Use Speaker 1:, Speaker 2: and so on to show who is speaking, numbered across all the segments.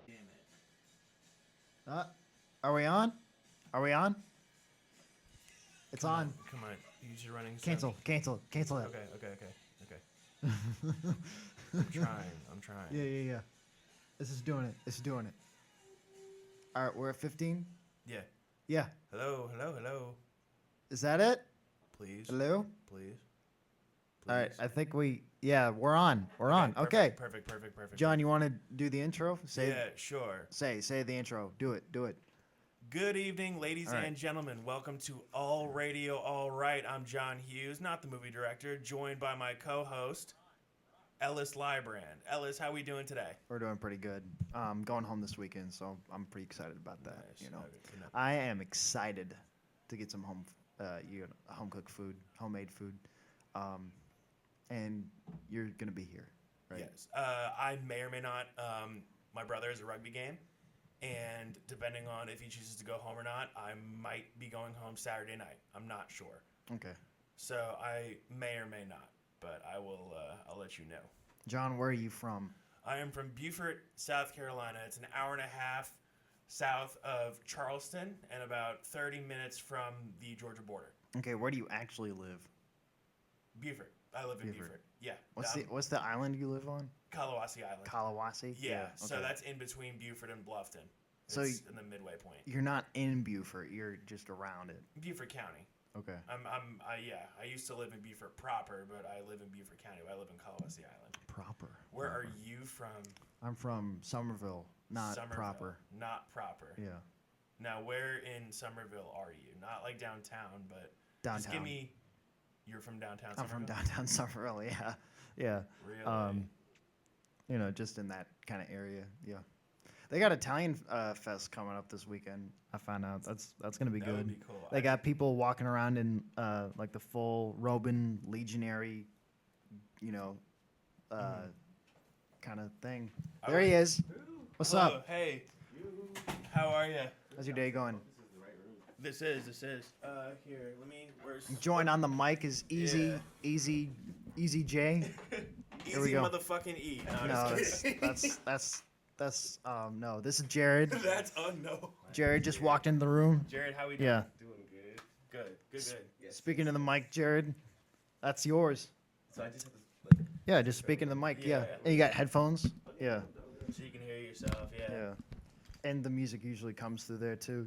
Speaker 1: Damn it.
Speaker 2: Uh, are we on? Are we on? It's on.
Speaker 1: Come on. Use your running sound.
Speaker 2: Cancel that.
Speaker 1: Okay. I'm trying.
Speaker 2: Yeah. This is doing it. All right, we're at 15.
Speaker 1: Yeah.
Speaker 2: Yeah.
Speaker 1: Hello.
Speaker 2: Is that it?
Speaker 1: Please.
Speaker 2: Hello?
Speaker 1: Please.
Speaker 2: All right, I think we're on. We're on. Okay.
Speaker 1: Perfect.
Speaker 2: John, you want to do the intro?
Speaker 1: Yeah, sure.
Speaker 2: Say the intro. Do it.
Speaker 1: Good evening, ladies
Speaker 2: All right.
Speaker 1: and gentlemen. Welcome to All Radio, All Right. I'm John Hughes, not the movie director, joined by my co-host, Ellis Lybrand. Ellis, how we doing today?
Speaker 2: We're doing pretty good. Going home this weekend, so I'm pretty excited about that.
Speaker 1: Nice.
Speaker 2: You know,
Speaker 1: Okay,
Speaker 2: I am excited to get some home cooked food, homemade food, and you're gonna be here, right?
Speaker 1: Yes. I may or may not. My brother has a rugby game, and depending on if he chooses to go home or not, I might be going home Saturday night. I'm not sure.
Speaker 2: Okay.
Speaker 1: So I may or may not, but I will. I'll let you know.
Speaker 2: John, where are you from?
Speaker 1: I am from Beaufort, South Carolina. It's an hour and a half south of Charleston and about 30 minutes from the Georgia border.
Speaker 2: Okay, where do you actually live?
Speaker 1: Beaufort. I live in
Speaker 2: Beaufort.
Speaker 1: Beaufort. Yeah.
Speaker 2: What's the island you live on?
Speaker 1: Kalawasi Island.
Speaker 2: Kalawasi?
Speaker 1: Yeah. So
Speaker 2: okay.
Speaker 1: that's in between Beaufort and Bluffton. It's
Speaker 2: So
Speaker 1: in the midway point.
Speaker 2: You're not in Beaufort, you're just around it.
Speaker 1: Beaufort County.
Speaker 2: Okay.
Speaker 1: I used to live in Beaufort proper, but I live in Beaufort County. I live in Kalawasi Island.
Speaker 2: Proper.
Speaker 1: Where are you from?
Speaker 2: I'm from Somerville, not
Speaker 1: Somerville.
Speaker 2: proper.
Speaker 1: Not proper.
Speaker 2: Yeah.
Speaker 1: Now, where in Somerville are you? Not like downtown, but
Speaker 2: Downtown.
Speaker 1: just give me. You're from downtown.
Speaker 2: I'm from downtown Somerville. Yeah.
Speaker 1: Really?
Speaker 2: Just in that kind of area. Yeah. They got Italian fest coming up this weekend. I found out that's gonna be
Speaker 1: That
Speaker 2: good.
Speaker 1: would be cool.
Speaker 2: They got people walking around in like the full Roman legionary, kind of thing. There he is. What's
Speaker 1: Hello,
Speaker 2: up?
Speaker 1: Hey. How are you?
Speaker 2: How's your day going?
Speaker 1: This is. Here, let me. Where's?
Speaker 2: Join on the mic is Easy J.
Speaker 1: Easy
Speaker 2: Here we go.
Speaker 1: motherfucking E.
Speaker 2: No,
Speaker 1: just kidding.
Speaker 2: that's no. This is Jared.
Speaker 1: That's no.
Speaker 2: Jared just walked into the room.
Speaker 1: Jared, how we doing?
Speaker 2: Yeah.
Speaker 3: Doing good.
Speaker 1: Good.
Speaker 3: Yes.
Speaker 2: Speaking to the mic, Jared. That's yours.
Speaker 3: So I just have to
Speaker 2: Yeah, just speaking to the mic. Yeah.
Speaker 1: Yeah.
Speaker 2: And you got headphones. Yeah.
Speaker 1: So you can hear yourself.
Speaker 2: Yeah. And the music usually comes through there too.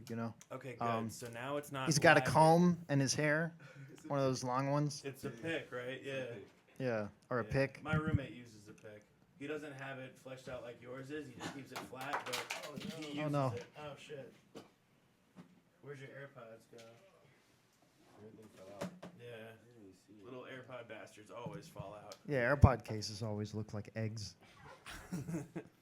Speaker 1: Okay, good. So now it's not.
Speaker 2: He's got a
Speaker 1: live.
Speaker 2: comb in his hair, one of those long ones.
Speaker 1: It's a pick, right? Yeah.
Speaker 2: Yeah, or a
Speaker 1: Yeah.
Speaker 2: pick.
Speaker 1: My roommate uses a pick. He doesn't have it fleshed out like yours is. He just keeps it flat, but he uses
Speaker 2: no.
Speaker 1: it. Oh shit. Where's your AirPods go?
Speaker 3: everything fell out.
Speaker 1: Yeah.
Speaker 3: I didn't even see it.
Speaker 1: Little AirPod bastards always fall out.
Speaker 2: Yeah, AirPod cases always look like eggs.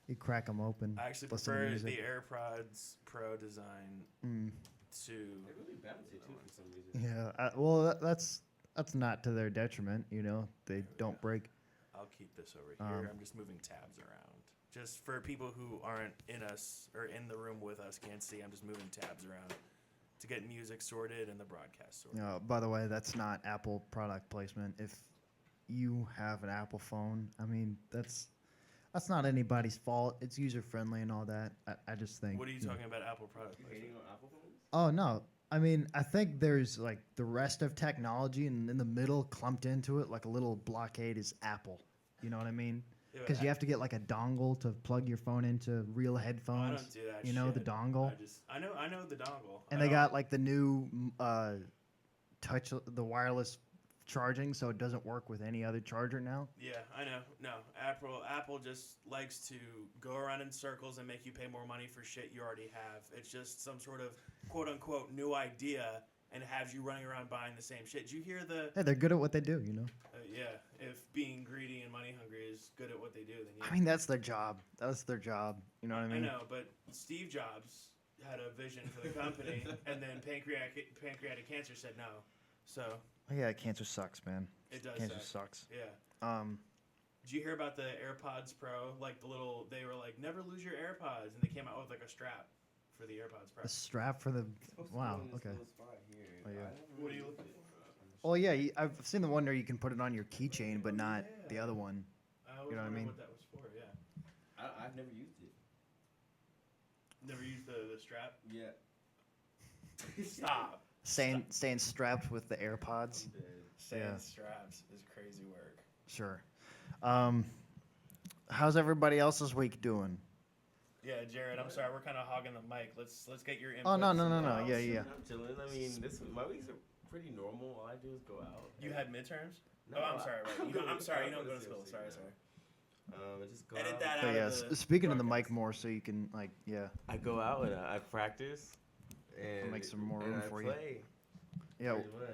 Speaker 2: You crack them open.
Speaker 1: I actually
Speaker 2: listen to
Speaker 1: prefer
Speaker 2: music.
Speaker 1: the AirPods Pro design
Speaker 2: Mm.
Speaker 1: to.
Speaker 3: They're really bouncy too for some reason.
Speaker 2: Yeah, well, that's not to their detriment. They don't break.
Speaker 1: I'll keep this over here.
Speaker 2: Um,
Speaker 1: I'm just moving tabs around. Just for people who aren't in us or in the room with us, can't see, I'm just moving tabs around to get music sorted and the broadcast sorted.
Speaker 2: By the way, that's not Apple product placement. If you have an Apple phone, I mean, that's not anybody's fault. It's user friendly and all that. I just think.
Speaker 1: What are you talking about, Apple product
Speaker 3: You
Speaker 1: placement?
Speaker 3: hating on Apple phones?
Speaker 2: Oh no. I mean, I think there's like the rest of technology, and in the middle, clumped into it, like a little blockade, is Apple. You know what I mean?
Speaker 1: Yeah,
Speaker 2: Because you have to get like a dongle to plug your phone into real
Speaker 1: I
Speaker 2: headphones.
Speaker 1: don't do that.
Speaker 2: You know, the
Speaker 1: shit.
Speaker 2: dongle.
Speaker 1: I know the dongle.
Speaker 2: And
Speaker 1: I
Speaker 2: they
Speaker 1: don't-
Speaker 2: got like the new the wireless charging, so it doesn't work with any other charger now.
Speaker 1: Yeah, I know. No, Apple just likes to go around in circles and make you pay more money for shit you already have. It's just some sort of quote unquote new idea and has you running around buying the same shit. Did you hear the?
Speaker 2: Hey, they're good at what they do.
Speaker 1: Yeah, if being greedy and money hungry is good at what they do, then yeah.
Speaker 2: I mean, that's their job. That's their job. You know what I mean?
Speaker 1: I know, but Steve Jobs had a vision for the company, and then pancreatic cancer said no. So
Speaker 2: Yeah, cancer sucks, man.
Speaker 1: it does.
Speaker 2: Cancer
Speaker 1: suck.
Speaker 2: sucks.
Speaker 1: Yeah. Did you hear about the AirPods Pro? Like they were like, never lose your AirPods, and they came out with like a strap for the AirPods Pro.
Speaker 2: A strap for the.
Speaker 3: Supposed to
Speaker 2: Wow.
Speaker 3: go in this
Speaker 2: Okay.
Speaker 3: little spot here.
Speaker 2: Oh, yeah.
Speaker 3: I don't
Speaker 1: What are you
Speaker 3: really
Speaker 1: looking
Speaker 3: use
Speaker 1: for?
Speaker 3: it.
Speaker 2: Well, yeah, I've seen the one where you can put it on your keychain, but not the
Speaker 1: Yeah.
Speaker 2: other one.
Speaker 1: I always
Speaker 2: You know what I
Speaker 1: wondered
Speaker 2: mean?
Speaker 1: what that was for. Yeah.
Speaker 3: I've never used it.
Speaker 1: Never used the strap.
Speaker 3: Yeah.
Speaker 1: Stop.
Speaker 2: Staying strapped with the AirPods.
Speaker 3: I'm dead.
Speaker 1: Saying
Speaker 2: Yeah.
Speaker 1: straps is crazy work.
Speaker 2: Sure. How's everybody else's week doing?
Speaker 1: Yeah, Jared, I'm sorry, we're kind of hogging the mic. Let's get your input.
Speaker 2: Oh, no.
Speaker 3: I'm
Speaker 2: Yeah.
Speaker 3: chilling. I mean, my weeks are pretty normal. All I do is go out.
Speaker 1: You had midterms?
Speaker 3: No,
Speaker 1: Oh, I'm sorry. Right. I'm sorry. You don't go to school.
Speaker 3: COC,
Speaker 1: Sorry,
Speaker 3: no.
Speaker 1: sorry.
Speaker 3: I just go
Speaker 1: Edit
Speaker 3: out.
Speaker 1: that
Speaker 2: But
Speaker 1: out
Speaker 2: yeah,
Speaker 1: of the
Speaker 2: speaking of the mic
Speaker 1: broadcast.
Speaker 2: more, so you can
Speaker 3: I go out and I practice. And
Speaker 2: make some more
Speaker 3: and
Speaker 2: room
Speaker 3: I
Speaker 2: for you.
Speaker 3: play.
Speaker 2: Yeah.
Speaker 3: Pretty much.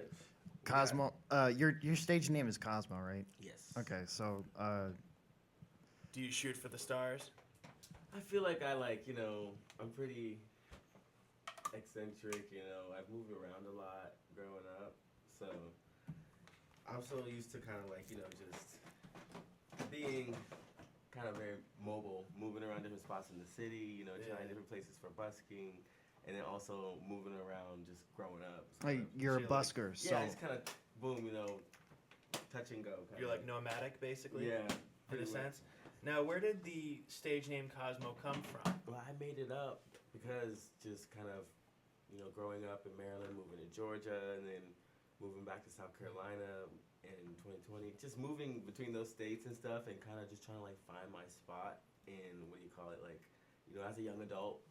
Speaker 2: Cosmo. Your stage name is Cosmo, right?
Speaker 3: Yes.
Speaker 2: Okay, so
Speaker 1: Do you shoot for the stars?
Speaker 3: I feel like I'm pretty eccentric, I've moved around a lot growing up, so I'm so used to kind of just being kind of very mobile, moving around different spots in the city, trying different places for busking, and then also moving around just growing up. So
Speaker 2: like you're a
Speaker 1: shit,
Speaker 2: busker, so
Speaker 3: yeah, it's kind of boom, touch and go.
Speaker 1: You're like nomadic, basically.
Speaker 3: Yeah,
Speaker 1: In a
Speaker 3: pretty much.
Speaker 1: sense. Now, where did the stage name Cosmo come from?
Speaker 3: Well, I made it up because just kind of, growing up in Maryland, moving to Georgia, and then moving back to South Carolina in 2020. Just moving between those states and stuff, and kind of just trying to find my spot in as a young adult.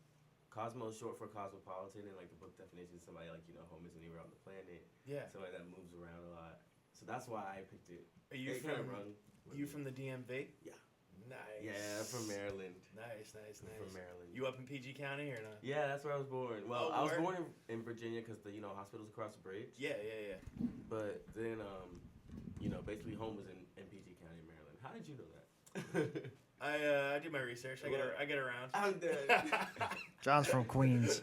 Speaker 3: Cosmo is short for cosmopolitan, and the book definition, somebody home is anywhere on the planet.
Speaker 1: Yeah.
Speaker 3: Somebody that moves around a lot. So that's why I picked it.
Speaker 1: Are you
Speaker 3: It kind of rung with me.
Speaker 1: from the DMV?
Speaker 3: Yeah.
Speaker 1: Nice.
Speaker 3: Yeah, I'm from Maryland.
Speaker 1: Nice.
Speaker 3: I'm from Maryland.
Speaker 1: You up in PG County or not?
Speaker 3: Yeah, that's where I was born. Well,
Speaker 1: Oh,
Speaker 3: I was
Speaker 1: word?
Speaker 3: born in Virginia because the hospital's across the bridge.
Speaker 1: Yeah.
Speaker 3: But then basically home was in PG County, Maryland. How did you know that?
Speaker 1: I do my research. I get around.
Speaker 3: I'm dead.
Speaker 2: John's from Queens,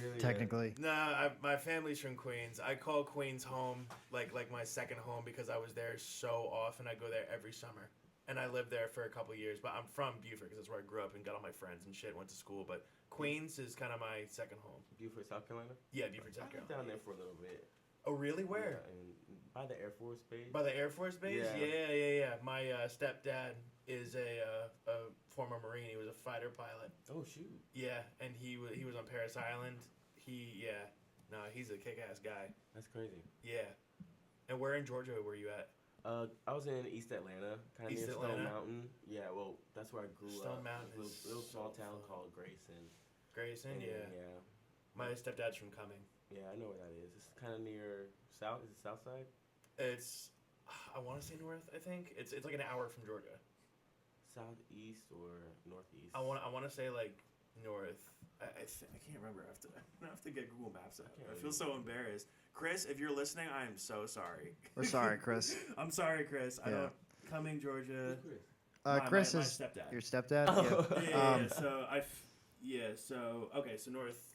Speaker 3: Really,
Speaker 2: technically.
Speaker 1: My family's from Queens. I call Queens home, like my second home, because I was there so often. I go there every summer. And I lived there for a couple years, but I'm from Beaufort because that's where I grew up and got all my friends and shit, went to school. But Queens is kind of my second home.
Speaker 3: Beaufort, South Carolina?
Speaker 1: Yeah, Beaufort, South
Speaker 3: I lived
Speaker 1: Carolina.
Speaker 3: down there for a little bit.
Speaker 1: Oh, really? Where?
Speaker 3: Yeah, and by the Air Force Base.
Speaker 1: By the Air Force Base?
Speaker 3: Yeah.
Speaker 1: Yeah. My stepdad is a former Marine. He was a fighter pilot.
Speaker 3: Oh, shoot.
Speaker 1: Yeah, and he was on Paris Island. He's a kick-ass guy.
Speaker 3: That's crazy.
Speaker 1: Yeah. And where in Georgia were you at?
Speaker 3: I was in East Atlanta, kind of
Speaker 1: East
Speaker 3: near
Speaker 1: Atlanta?
Speaker 3: Stone Mountain. Yeah, well, that's where I grew up.
Speaker 1: Stone Mountain
Speaker 3: Little,
Speaker 1: is
Speaker 3: little small
Speaker 1: so
Speaker 3: town
Speaker 1: fun.
Speaker 3: called Grayson.
Speaker 1: Grayson,
Speaker 3: And,
Speaker 1: yeah.
Speaker 3: Yeah.
Speaker 1: My stepdad's from Cumming.
Speaker 3: Yeah, I know where that is. It's kind of near South. Is it South Side?
Speaker 1: It's, I want to say north. I think it's like an hour from Georgia.
Speaker 3: Southeast or northeast?
Speaker 1: I want to say like north. I can't remember. I have to get Google Maps up. I feel so embarrassed. Chris, if you're listening, I am so sorry.
Speaker 2: We're sorry, Chris.
Speaker 1: I'm sorry, Chris. I
Speaker 2: Yeah.
Speaker 1: don't. Cumming, Georgia.
Speaker 3: Who's Chris?
Speaker 2: Chris
Speaker 1: my
Speaker 2: is
Speaker 1: stepdad.
Speaker 2: your stepdad.
Speaker 3: Oh.
Speaker 2: Yeah.
Speaker 1: So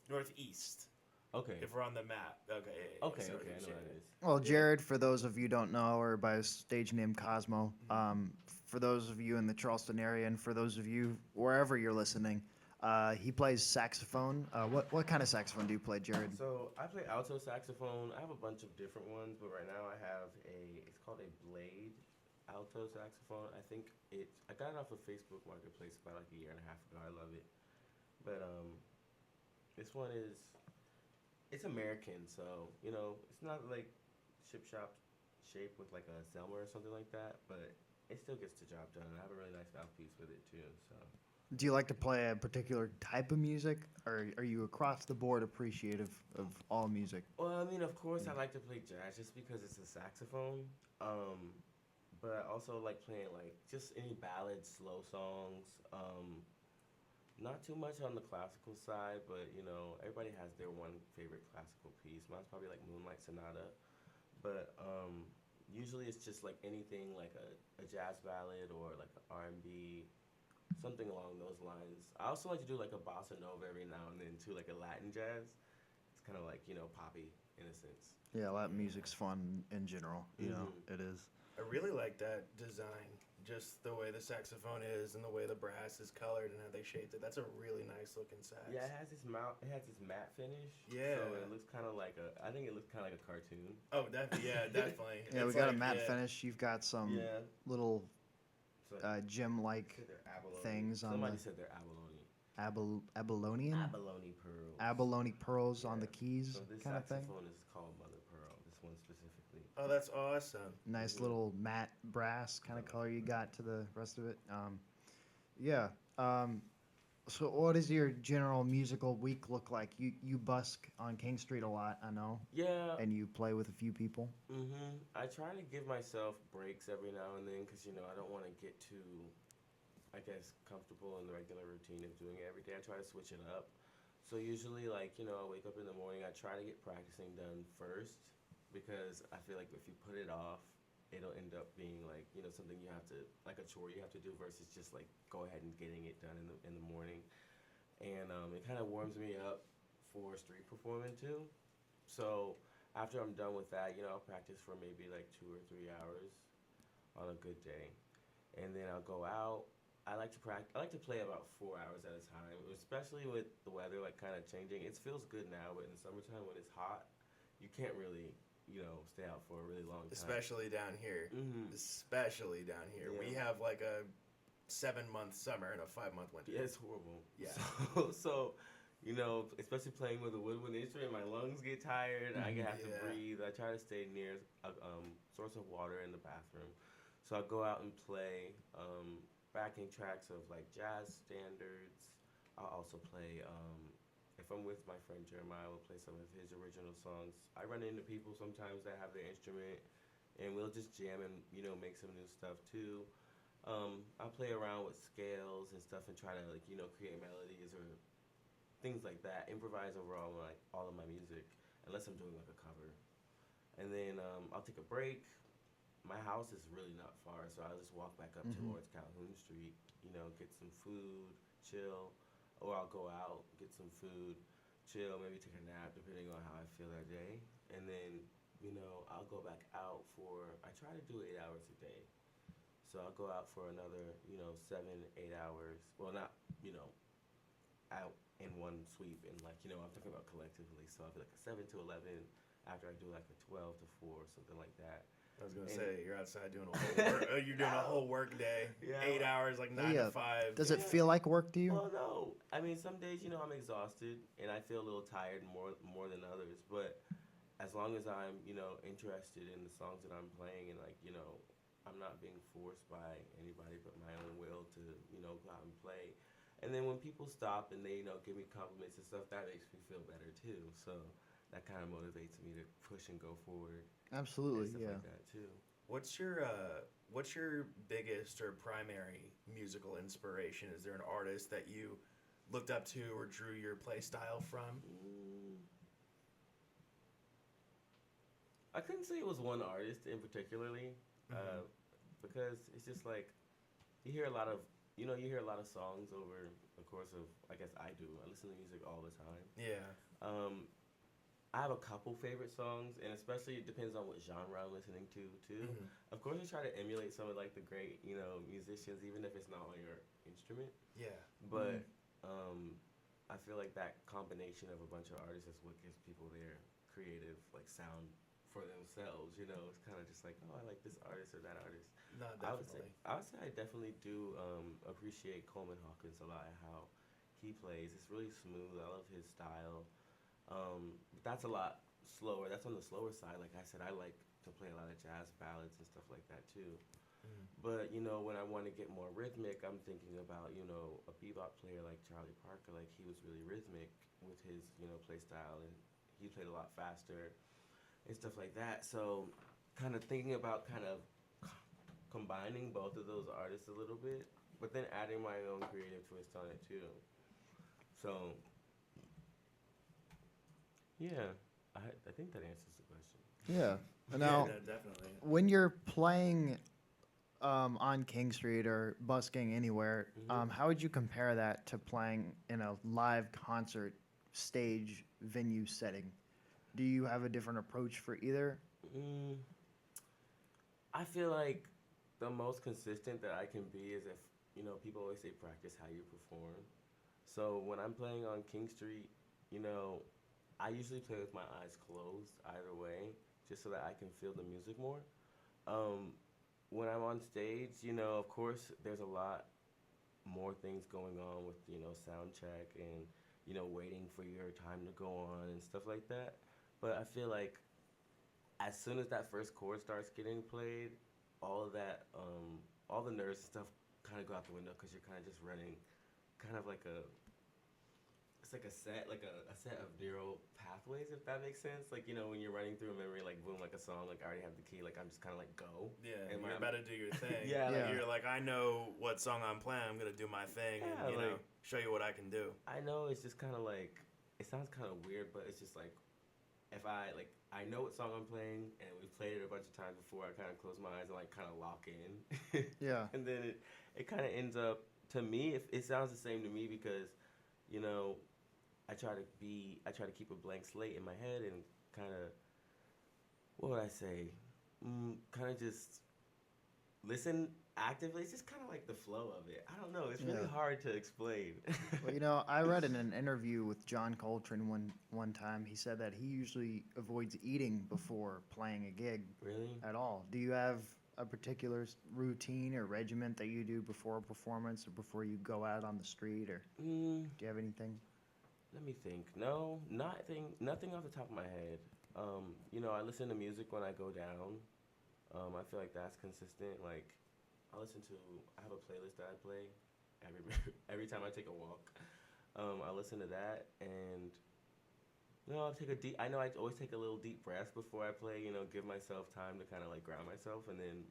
Speaker 1: northeast.
Speaker 3: Okay.
Speaker 1: If we're on the map. Okay. Yeah,
Speaker 3: Okay,
Speaker 1: so
Speaker 3: I know
Speaker 1: yeah.
Speaker 3: what that is.
Speaker 2: Well, Jared, for those of you who don't know, or by his stage name Cosmo, for those of you in the Charleston area, and for those of you wherever you're listening, he plays saxophone. What kind of saxophone do you play, Jared?
Speaker 3: So I play alto saxophone. I have a bunch of different ones, but right now I have it's called a blade alto saxophone. I got it off of Facebook Marketplace about like a year and a half ago. I love it. But this one it's American, so it's not like ship shop shape with like a Selmer or something like that, but it still gets the job done. I have a really nice mouthpiece with it too, so.
Speaker 2: Do you like to play a particular type of music, or are you across the board appreciative of all music?
Speaker 3: Well, I mean, of course, I like to play jazz just because it's a saxophone. But I also like playing like just any ballads, slow songs. Not too much on the classical side, but everybody has their one favorite classical piece. Mine's probably like Moonlight Sonata. But usually it's just like anything like a jazz ballad or like an R&B. Something along those lines. I also like to do like a bossa nova every now and then too, like a Latin jazz. It's kind of like poppy in a sense.
Speaker 2: Yeah, Latin music's fun in general. It is.
Speaker 1: I really like that design. Just the way the saxophone is and the way the brass is colored and how they shaped it. That's a really nice looking sax.
Speaker 3: Yeah, it has this matte finish.
Speaker 1: Yeah.
Speaker 3: So it looks kind of like I think it looks kind of like a cartoon.
Speaker 1: Oh, definitely.
Speaker 2: Yeah, we
Speaker 1: It's
Speaker 2: got
Speaker 1: like,
Speaker 2: a matte finish. You've got some little
Speaker 3: So
Speaker 2: gem-like
Speaker 3: said they're abalone.
Speaker 2: things on
Speaker 3: Somebody
Speaker 2: the.
Speaker 3: said they're abalone.
Speaker 2: Abalonian?
Speaker 3: Abalone pearls.
Speaker 2: Abalone pearls on the
Speaker 3: Yeah.
Speaker 2: keys
Speaker 3: So this
Speaker 2: kind of thing.
Speaker 3: saxophone is called Mother Pearl. This one specifically.
Speaker 1: Oh, that's awesome.
Speaker 2: Nice
Speaker 3: Mhm.
Speaker 2: little matte brass kind of
Speaker 3: Oh,
Speaker 2: color you got to the rest of it. Yeah. So what does your general musical week look like? You busk on King Street a lot, I know,
Speaker 3: yeah.
Speaker 2: and you play with a few people.
Speaker 3: I try to give myself breaks every now and then because I don't want to get too, I guess, comfortable in the regular routine of doing it every day. I try to switch it up. So usually, I wake up in the morning. I try to get practicing done first because I feel like if you put it off, it'll end up being like something you have to like a chore you have to do versus just like go ahead and getting it done in the morning. And it kind of warms me up for street performing too. So after I'm done with that, I'll practice for maybe like 2 or 3 hours on a good day, and then I'll go out. I like to practice. I like to play about 4 hours at a time, especially with the weather like kind of changing. It feels good now, but in the summertime when it's hot, you can't really stay out for a really long time.
Speaker 1: Especially down here. Especially down here.
Speaker 3: Yeah.
Speaker 1: We have like a 7-month summer and a 5-month winter.
Speaker 3: Yeah, it's horrible.
Speaker 1: Yeah.
Speaker 3: So especially playing with a woodwind instrument, my lungs get tired. I have to breathe. I try to stay near a source of water in the bathroom. So I'll go out and play backing tracks of like jazz standards. I'll also play, if I'm with my friend Jeremiah, we'll play some of his original songs. I run into people sometimes that have their instrument, and we'll just jam and make some new stuff too. I play around with scales and stuff and try to create melodies or things like that. Improvise over all of my music, unless I'm doing like a cover. And then I'll take a break. My house is really not far, so I'll just walk back up towards Calhoun Street. Get some food, chill, or I'll go out get some food, chill, maybe take a nap depending on how I feel that day, and then I'll go back out for. I try to do 8 hours a day. So I'll go out for another, 7, 8 hours. Well, not, out in one sweep. And I'm talking about collectively. So I'll be like a 7 to 11 after I do like a 12 to 4, something like that.
Speaker 1: I was gonna say you're outside doing a whole work. You're doing a whole work day.
Speaker 3: Yeah.
Speaker 1: 8 hours, like 9 to 5.
Speaker 2: Does it feel like work to you?
Speaker 3: Well, no. I mean, some days, I'm exhausted and I feel a little tired more than others. But as long as I'm, interested in the songs that I'm playing and I'm not being forced by anybody but my own will to, go out and play. And then when people stop and they, give me compliments and stuff, that makes me feel better too. So that kind of motivates me to push and go forward.
Speaker 2: Absolutely,
Speaker 3: and stuff
Speaker 2: yeah.
Speaker 3: like that too.
Speaker 1: What's your biggest or primary musical inspiration? Is there an artist that you looked up to or drew your play style from?
Speaker 3: I couldn't say it was one artist in particularly. Because it's just like you hear a lot of songs over the course of, I guess I do. I listen to music all the time.
Speaker 1: Yeah.
Speaker 3: I have a couple favorite songs, and especially it depends on what genre I'm listening to too. Of course, I try to emulate some of like the great musicians, even if it's not on your instrument.
Speaker 1: Yeah.
Speaker 3: But I feel like that combination of a bunch of artists is what gives people their creative sound for themselves. It's kind of just like, oh, I like this artist or that artist.
Speaker 1: No,
Speaker 3: I
Speaker 1: definitely.
Speaker 3: would say I definitely do appreciate Coleman Hawkins a lot and how he plays. It's really smooth. I love his style. But that's a lot slower. That's on the slower side. Like I said, I like to play a lot of jazz ballads and stuff like that too. But when I want to get more rhythmic, I'm thinking about a bebop player like Charlie Parker. Like he was really rhythmic with his play style, and he played a lot faster and stuff like that. So kind of thinking about kind of combining both of those artists a little bit, but then adding my own creative twist on it too. So yeah, I think that answers the question.
Speaker 2: Yeah. Now,
Speaker 1: Yeah, definitely.
Speaker 2: when you're playing on King Street or busking anywhere, how would you compare that to playing in a live concert stage venue setting? Do you have a different approach for either?
Speaker 3: I feel like the most consistent that I can be is if, people always say practice how you perform. So when I'm playing on King Street, I usually play with my eyes closed either way, just so that I can feel the music more. When I'm on stage, of course, there's a lot more things going on with sound check and waiting for your time to go on and stuff like that. But I feel like as soon as that first chord starts getting played, all of that, all the nerves and stuff kind of go out the window because you're kind of just running, kind of like it's like a set of neural pathways, if that makes sense. Like, when you're running through a memory, like boom, like a song, like I already have the key, like I'm just kind of like go.
Speaker 1: Yeah,
Speaker 3: and
Speaker 1: you're about to do your thing.
Speaker 3: Yeah,
Speaker 1: like,
Speaker 2: yeah.
Speaker 1: You're like, I know what song I'm playing. I'm gonna do my thing,
Speaker 3: Yeah,
Speaker 1: and
Speaker 3: like,
Speaker 1: show you what I can do.
Speaker 3: I know it's just kind of like, it sounds kind of weird, but it's just like, if I know what song I'm playing, and we've played it a bunch of times before, I kind of close my eyes and like kind of lock in.
Speaker 2: Yeah.
Speaker 3: And then it kind of ends up, to me, if it sounds the same to me because, I try to keep a blank slate in my head and kind of, what would I say? Kind of just listen actively. It's just kind of like the flow of it. I don't know. It's really hard to explain.
Speaker 2: Well, I read in an interview with John Coltrane one time. He said that he usually avoids eating before playing a gig.
Speaker 3: Really?
Speaker 2: At all. Do you have a particular routine or regiment that you do before a performance or before you go out on the street, or do you have anything?
Speaker 3: Let me think. No, nothing off the top of my head. I listen to music when I go down. I feel like that's consistent. Like, I have a playlist that I play every time I take a walk. I listen to that, and I know I always take a little deep breath before I play. Give myself time to kind of like ground myself, and then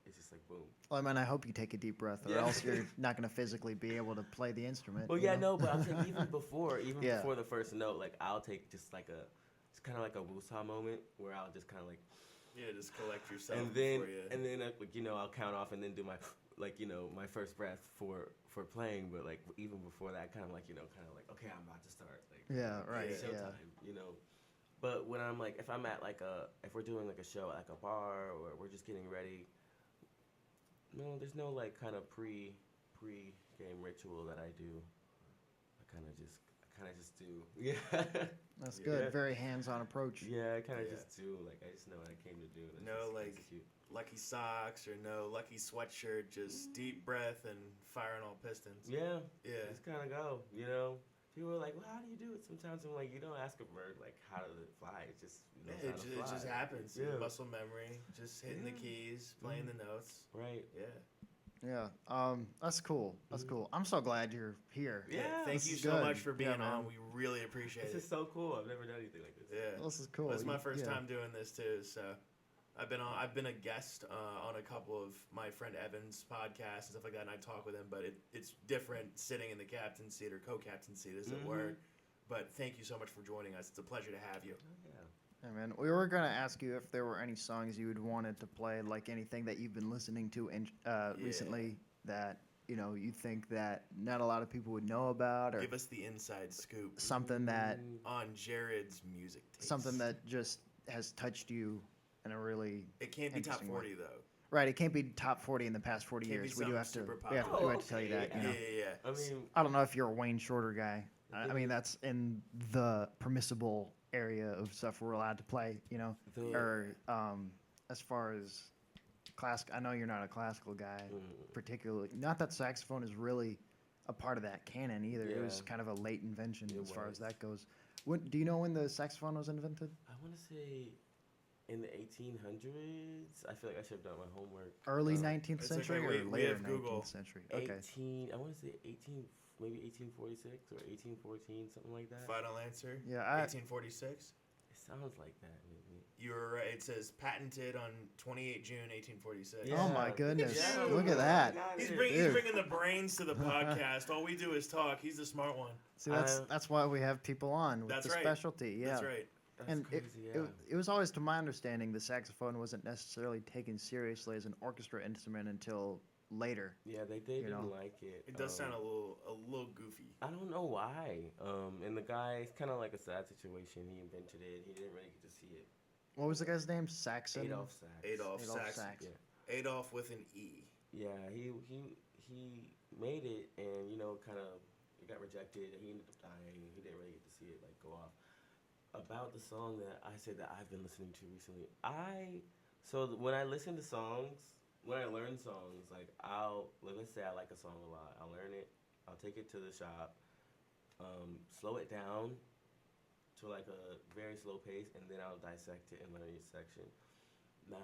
Speaker 3: it's just like boom.
Speaker 2: Well, I mean, I hope you take a deep breath, or else you're not going to physically be able to play the instrument.
Speaker 3: Well, yeah, no, but I'm saying even before
Speaker 2: Yeah.
Speaker 3: the first note, like I'll take just like it's kind of like a woosah moment where I'll just kind of like.
Speaker 1: Yeah, just collect yourself.
Speaker 3: And then
Speaker 1: before you...
Speaker 3: I'll count off and then do my my first breath for playing. But like even before that, kind of like okay, I'm about to start. Like
Speaker 2: Yeah, right.
Speaker 3: it's showtime, But when I'm like, if I'm at if we're doing like a show at like a bar or we're just getting ready, no, there's no like kind of pre game ritual that I do. I kind of just do. Yeah.
Speaker 2: That's good.
Speaker 3: Yeah.
Speaker 2: Very hands-on approach.
Speaker 3: Yeah, I kind of just do. Like I just know what I came to do. And
Speaker 1: No,
Speaker 3: just
Speaker 1: like,
Speaker 3: execute.
Speaker 1: lucky socks or no lucky sweatshirt, just deep breath and firing all pistons.
Speaker 3: Yeah.
Speaker 1: Yeah.
Speaker 3: Just kind of go. People are like, well, how do you do it? Sometimes I'm like, you don't ask a bird like how does it fly. It just
Speaker 1: It just happens.
Speaker 3: Yeah.
Speaker 1: Muscle memory, just hitting the keys, playing the notes.
Speaker 3: Right.
Speaker 1: Yeah.
Speaker 2: Yeah. That's cool. That's cool. I'm so glad you're here.
Speaker 3: Yeah.
Speaker 1: Thank
Speaker 2: This
Speaker 1: you
Speaker 2: is
Speaker 1: so
Speaker 2: good.
Speaker 1: much for being
Speaker 2: Yeah, man.
Speaker 1: on. We really appreciate
Speaker 3: This
Speaker 1: it.
Speaker 3: is so cool. I've never done anything like this.
Speaker 1: Yeah.
Speaker 2: This is cool.
Speaker 1: Well, it's my first
Speaker 2: Yeah.
Speaker 1: time doing this too, so I've been a guest on a couple of my friend Evan's podcasts and stuff like that, and I talk with him. But it's different sitting in the captain's seat or co-captain seat, as it were. But thank you so much for joining us. It's a pleasure to have you.
Speaker 3: Yeah.
Speaker 2: Hey, man, we were going to ask you if there were any songs you had wanted to play, like anything that you've been listening to recently that, you think that not a lot of people would know about, or
Speaker 1: Give us the inside scoop
Speaker 2: something that
Speaker 1: on Jared's music taste.
Speaker 2: something that just has touched you in a really
Speaker 1: It can't be top
Speaker 2: interesting
Speaker 1: 40
Speaker 2: way.
Speaker 1: though.
Speaker 2: Right. It can't be top 40 in the past 40
Speaker 1: Can't be
Speaker 2: years. We do
Speaker 1: something
Speaker 2: have to.
Speaker 1: super
Speaker 2: We have to,
Speaker 1: popular.
Speaker 2: we have to tell you that.
Speaker 3: Okay,
Speaker 2: You know.
Speaker 1: Yeah.
Speaker 3: I mean,
Speaker 2: I don't know if you're a Wayne Shorter guy. I mean, that's in the permissible area of stuff we're allowed to play. Or as far as classic, I know you're not a classical guy, particularly. Not that saxophone is really a part of that canon either. It was
Speaker 3: Yeah.
Speaker 2: kind of a late invention
Speaker 3: It
Speaker 2: as far
Speaker 3: was.
Speaker 2: as that goes. Do you know when the saxophone was invented?
Speaker 3: I want to say in the 1800s. I feel like I should have done my homework.
Speaker 2: Early 19th
Speaker 1: It's
Speaker 2: century
Speaker 1: okay,
Speaker 2: or
Speaker 1: we
Speaker 2: later
Speaker 1: have Google.
Speaker 2: 19th century? Okay.
Speaker 3: 18. I want to say 18, maybe 1846 or 1814, something like that.
Speaker 1: Final answer.
Speaker 2: Yeah,
Speaker 1: 1846.
Speaker 3: It sounds like that, maybe.
Speaker 1: You're right. It says patented on 28 June 1846.
Speaker 3: Yeah.
Speaker 2: Oh my goodness!
Speaker 1: Yeah.
Speaker 2: Look at that.
Speaker 1: He's
Speaker 2: Dude.
Speaker 1: bringing the brains to the podcast. All we do is talk. He's the smart one.
Speaker 2: See, that's why we have people on with
Speaker 1: That's
Speaker 2: the
Speaker 1: right.
Speaker 2: specialty. Yeah.
Speaker 1: That's right.
Speaker 3: That's
Speaker 2: And
Speaker 3: crazy,
Speaker 2: it was always, to my understanding, the saxophone wasn't necessarily taken seriously as an orchestra instrument until later.
Speaker 3: Yeah, they didn't like it.
Speaker 1: It does sound a little goofy.
Speaker 3: I don't know why. And the guy, it's kind of like a sad situation. He invented it. He didn't really get to see it.
Speaker 2: What was the guy's name? Saxon.
Speaker 3: Adolf Sax.
Speaker 1: Adolf Sax.
Speaker 2: Sax.
Speaker 3: Yeah.
Speaker 1: Adolf with an E.
Speaker 3: Yeah, he made it, and kind of it got rejected, and he ended up dying. He didn't really get to see it go off. About the song that I said that I've been listening to recently, when I listen to songs, when I learn songs, like I'll let's say I like a song a lot. I'll learn it. I'll take it to the shop, slow it down to like a very slow pace, and then I'll dissect it and learn each section. Now,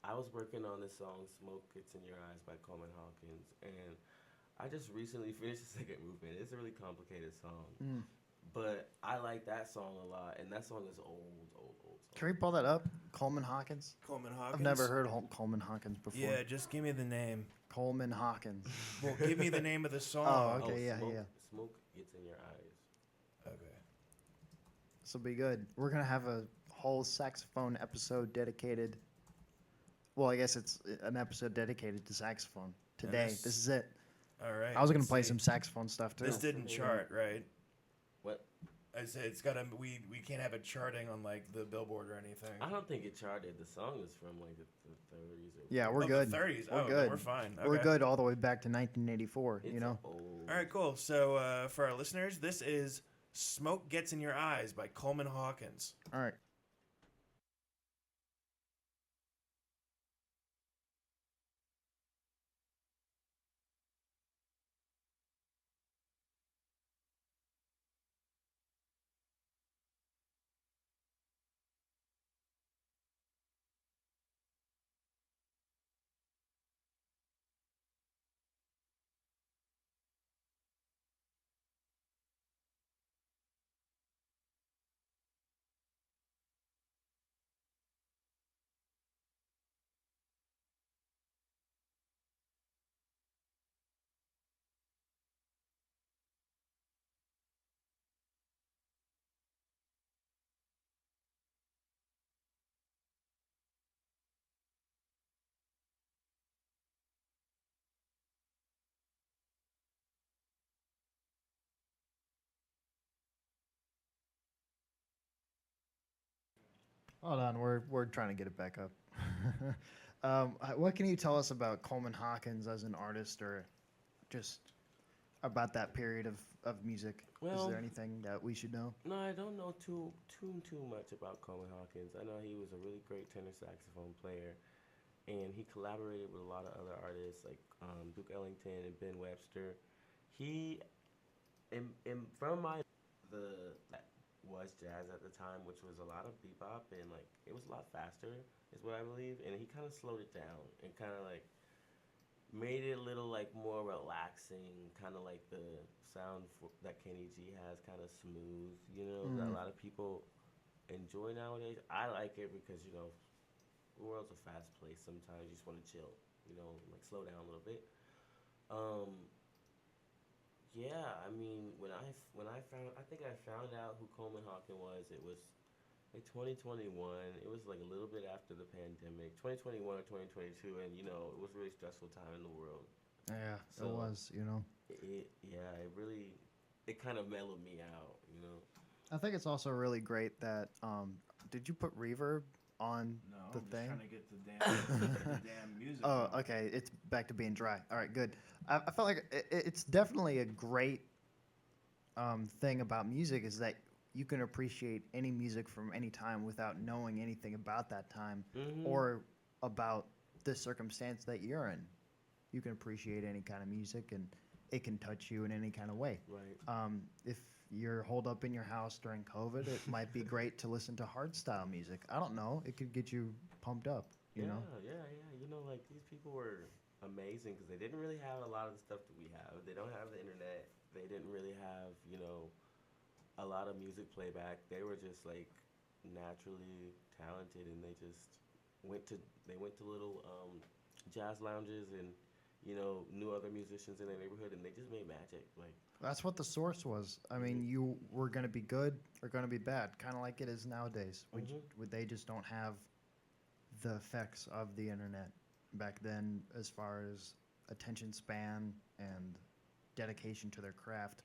Speaker 3: I was working on this song "Smoke Gets in Your Eyes" by Coleman Hawkins, and I just recently finished the second movement. It's a really complicated song,
Speaker 2: Mm.
Speaker 3: but I like that song a lot, and that song is old
Speaker 2: Can
Speaker 3: song.
Speaker 2: we pull that up? Coleman Hawkins.
Speaker 1: Coleman
Speaker 2: I've
Speaker 1: Hawkins.
Speaker 2: never heard Coleman Hawkins before.
Speaker 1: Yeah, just give me the name.
Speaker 2: Coleman Hawkins.
Speaker 1: Well, give me the name of the song.
Speaker 2: Oh, okay, yeah,
Speaker 3: smoke,
Speaker 2: yeah.
Speaker 3: Smoke gets in your eyes.
Speaker 1: Okay.
Speaker 2: This will be good. We're gonna have a whole saxophone episode dedicated. Well, I guess it's an episode dedicated to saxophone today.
Speaker 1: this-
Speaker 2: This is it.
Speaker 1: All right.
Speaker 2: I was gonna
Speaker 1: let's
Speaker 2: play
Speaker 1: see.
Speaker 2: some saxophone stuff too.
Speaker 1: This didn't chart, right?
Speaker 3: What?
Speaker 1: I said it's got to. We can't have it charting on like the Billboard or anything.
Speaker 3: I don't think it charted. The song is from like the 30s. Or
Speaker 2: Yeah, we're
Speaker 1: Oh,
Speaker 2: good.
Speaker 1: The 30s.
Speaker 2: We're
Speaker 1: oh,
Speaker 2: good.
Speaker 1: Then we're fine. Okay.
Speaker 2: We're good all the way back to 1984.
Speaker 3: It's
Speaker 2: You know.
Speaker 3: old.
Speaker 1: All right, cool. So for our listeners, this is "Smoke Gets in Your Eyes" by Coleman Hawkins.
Speaker 2: All right. Hold on, we're trying to get it back up. What can you tell us about Coleman Hawkins as an artist, or just about that period of music? Is
Speaker 3: Well-
Speaker 2: there anything that we should know?
Speaker 3: No, I don't know too much about Coleman Hawkins. I know he was a really great tenor saxophone player, and he collaborated with a lot of other artists like Duke Ellington and Ben Webster. He, in from my the that was jazz at the time, which was a lot of bebop and like it was a lot faster, is what I believe. And he kind of slowed it down and kind of like made it a little like more relaxing, kind of like the sound that Kenny G has, kind of smooth, you know, that a lot of people enjoy nowadays. I like it because, you know, the world's a fast place. Sometimes you just want to chill, you know, like slow down a little bit. Yeah, I mean, when I found, I think I found out who Coleman Hawkins was. It was like 2021. It was like a little bit after the pandemic, 2021 or 2022, and you know, it was a really stressful time in the world.
Speaker 2: Yeah,
Speaker 3: So-
Speaker 2: it was. You know,
Speaker 3: Yeah, it really, it kind of mellowed me out, you know.
Speaker 2: I think it's also really great that. Did you put reverb on
Speaker 1: No,
Speaker 2: the
Speaker 1: I'm just
Speaker 2: thing?
Speaker 1: trying to get the damn music.
Speaker 2: Oh,
Speaker 1: on.
Speaker 2: okay. It's back to being dry. All right, good. I felt like it's definitely a great thing about music is that you can appreciate any music from any time without knowing anything about that time or about the circumstance that you're in. You can appreciate any kind of music and it can touch you in any kind of way.
Speaker 3: Right.
Speaker 2: If you're holed up in your house during COVID, it might be great to listen to hardstyle music. I don't know. It could get you pumped up, you know?
Speaker 3: Yeah. You know, like these people were amazing because they didn't really have a lot of the stuff that we have. They don't have the internet. They didn't really have, you know, a lot of music playback. They were just like naturally talented, and they just went to little jazz lounges and, you know, knew other musicians in their neighborhood, and they just made magic. Like,
Speaker 2: That's what the source was. I mean, you were going to be good or going to be bad, kind of like it is nowadays. They just don't have the effects of the internet back then as far as attention span and dedication to their craft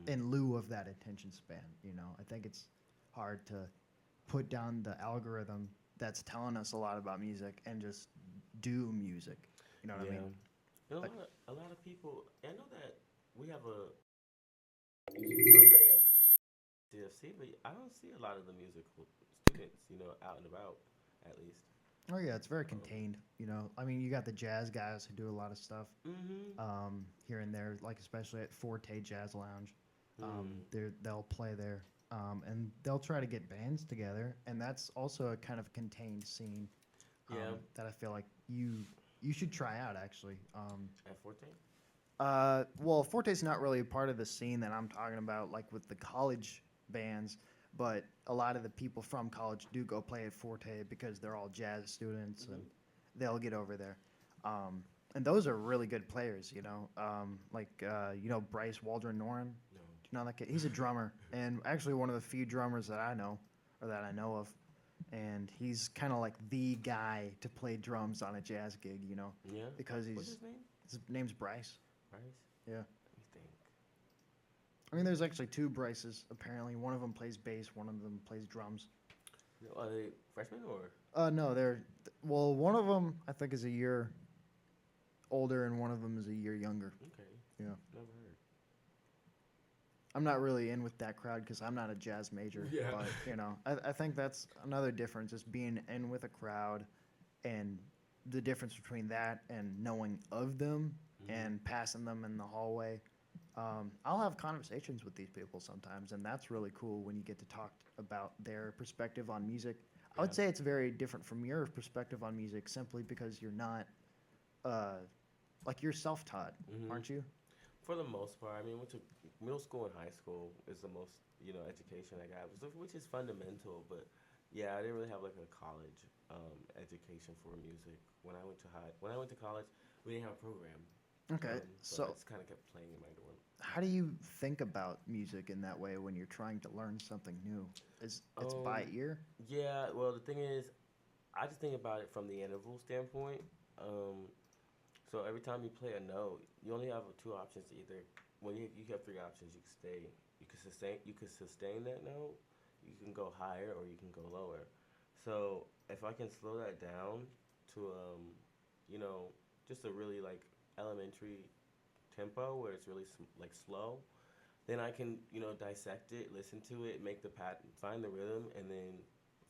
Speaker 2: in lieu of that attention span. You know, I think it's hard to put down the algorithm that's telling us a lot about music and just do music. You know what I mean?
Speaker 3: And
Speaker 2: Like-
Speaker 3: a lot of people. I know that we have a music program, CFC, but I don't see a lot of the musical students, you know, out and about, at least.
Speaker 2: Oh yeah, it's very
Speaker 3: Um,
Speaker 2: contained. You know, I mean, you got the jazz guys who do a lot of stuff
Speaker 3: mm-hmm.
Speaker 2: here and there, like especially at Forte Jazz Lounge.
Speaker 3: Mm.
Speaker 2: They'll play there, and they'll try to get bands together, and that's also a kind of contained scene
Speaker 3: Yeah.
Speaker 2: that I feel like you should try out actually.
Speaker 3: At 14?
Speaker 2: Well, Forte's not really a part of the scene that I'm talking about, like with the college bands, but a lot of the people from college do go play at Forte because they're all jazz students and
Speaker 3: Mm-hmm.
Speaker 2: they'll get over there. And those are really good players, you know Bryce Waldron Noren.
Speaker 3: No.
Speaker 2: Do you know that kid? He's a drummer, and actually one of the few drummers that I know, or that I know of, and he's kind of like the guy to play drums on a jazz gig, you know,
Speaker 3: Yeah.
Speaker 2: because
Speaker 3: What's his name?
Speaker 2: his name's Bryce.
Speaker 3: Bryce?
Speaker 2: Yeah.
Speaker 3: Let me think.
Speaker 2: I mean, there's actually two Bryces. Apparently, one of them plays bass, one of them plays drums.
Speaker 3: No, are they freshmen or?
Speaker 2: No, well, one of them I think is a year older, and one of them is a year younger.
Speaker 3: Okay.
Speaker 2: Yeah,
Speaker 3: Never heard.
Speaker 2: I'm not really in with that crowd because I'm not a jazz major.
Speaker 3: Yeah.
Speaker 2: But you know, I think that's another difference is being in with a crowd, and the difference between that and knowing of them
Speaker 3: Mm-hmm.
Speaker 2: and passing them in the hallway. I'll have conversations with these people sometimes, and that's really cool when you get to talk about their perspective on music. I would
Speaker 3: Yeah.
Speaker 2: say it's very different from your perspective on music simply because you're not, uh, like, you're self taught,
Speaker 3: Mm-hmm.
Speaker 2: aren't you?
Speaker 3: For the most part, I mean, went to middle school and high school is the most education I got, which is fundamental. But yeah, I didn't really have like a college education for music. When I went to college, we didn't have a program,
Speaker 2: Okay,
Speaker 3: so I
Speaker 2: so
Speaker 3: just kind of kept playing in my dorm.
Speaker 2: how do you think about music in that way when you're trying to learn something new? It's by
Speaker 3: Um,
Speaker 2: ear?
Speaker 3: yeah. Well, the thing is, I just think about it from the interval standpoint. Um, so every time you play a note, you only have two options to either. Well, you have three options. You can stay. You can sustain. You can sustain that note. You can go higher or you can go lower. So if I can slow that down to you know, just a really like elementary tempo where it's really like slow, then I can dissect it, listen to it, make the pattern, find the rhythm, and then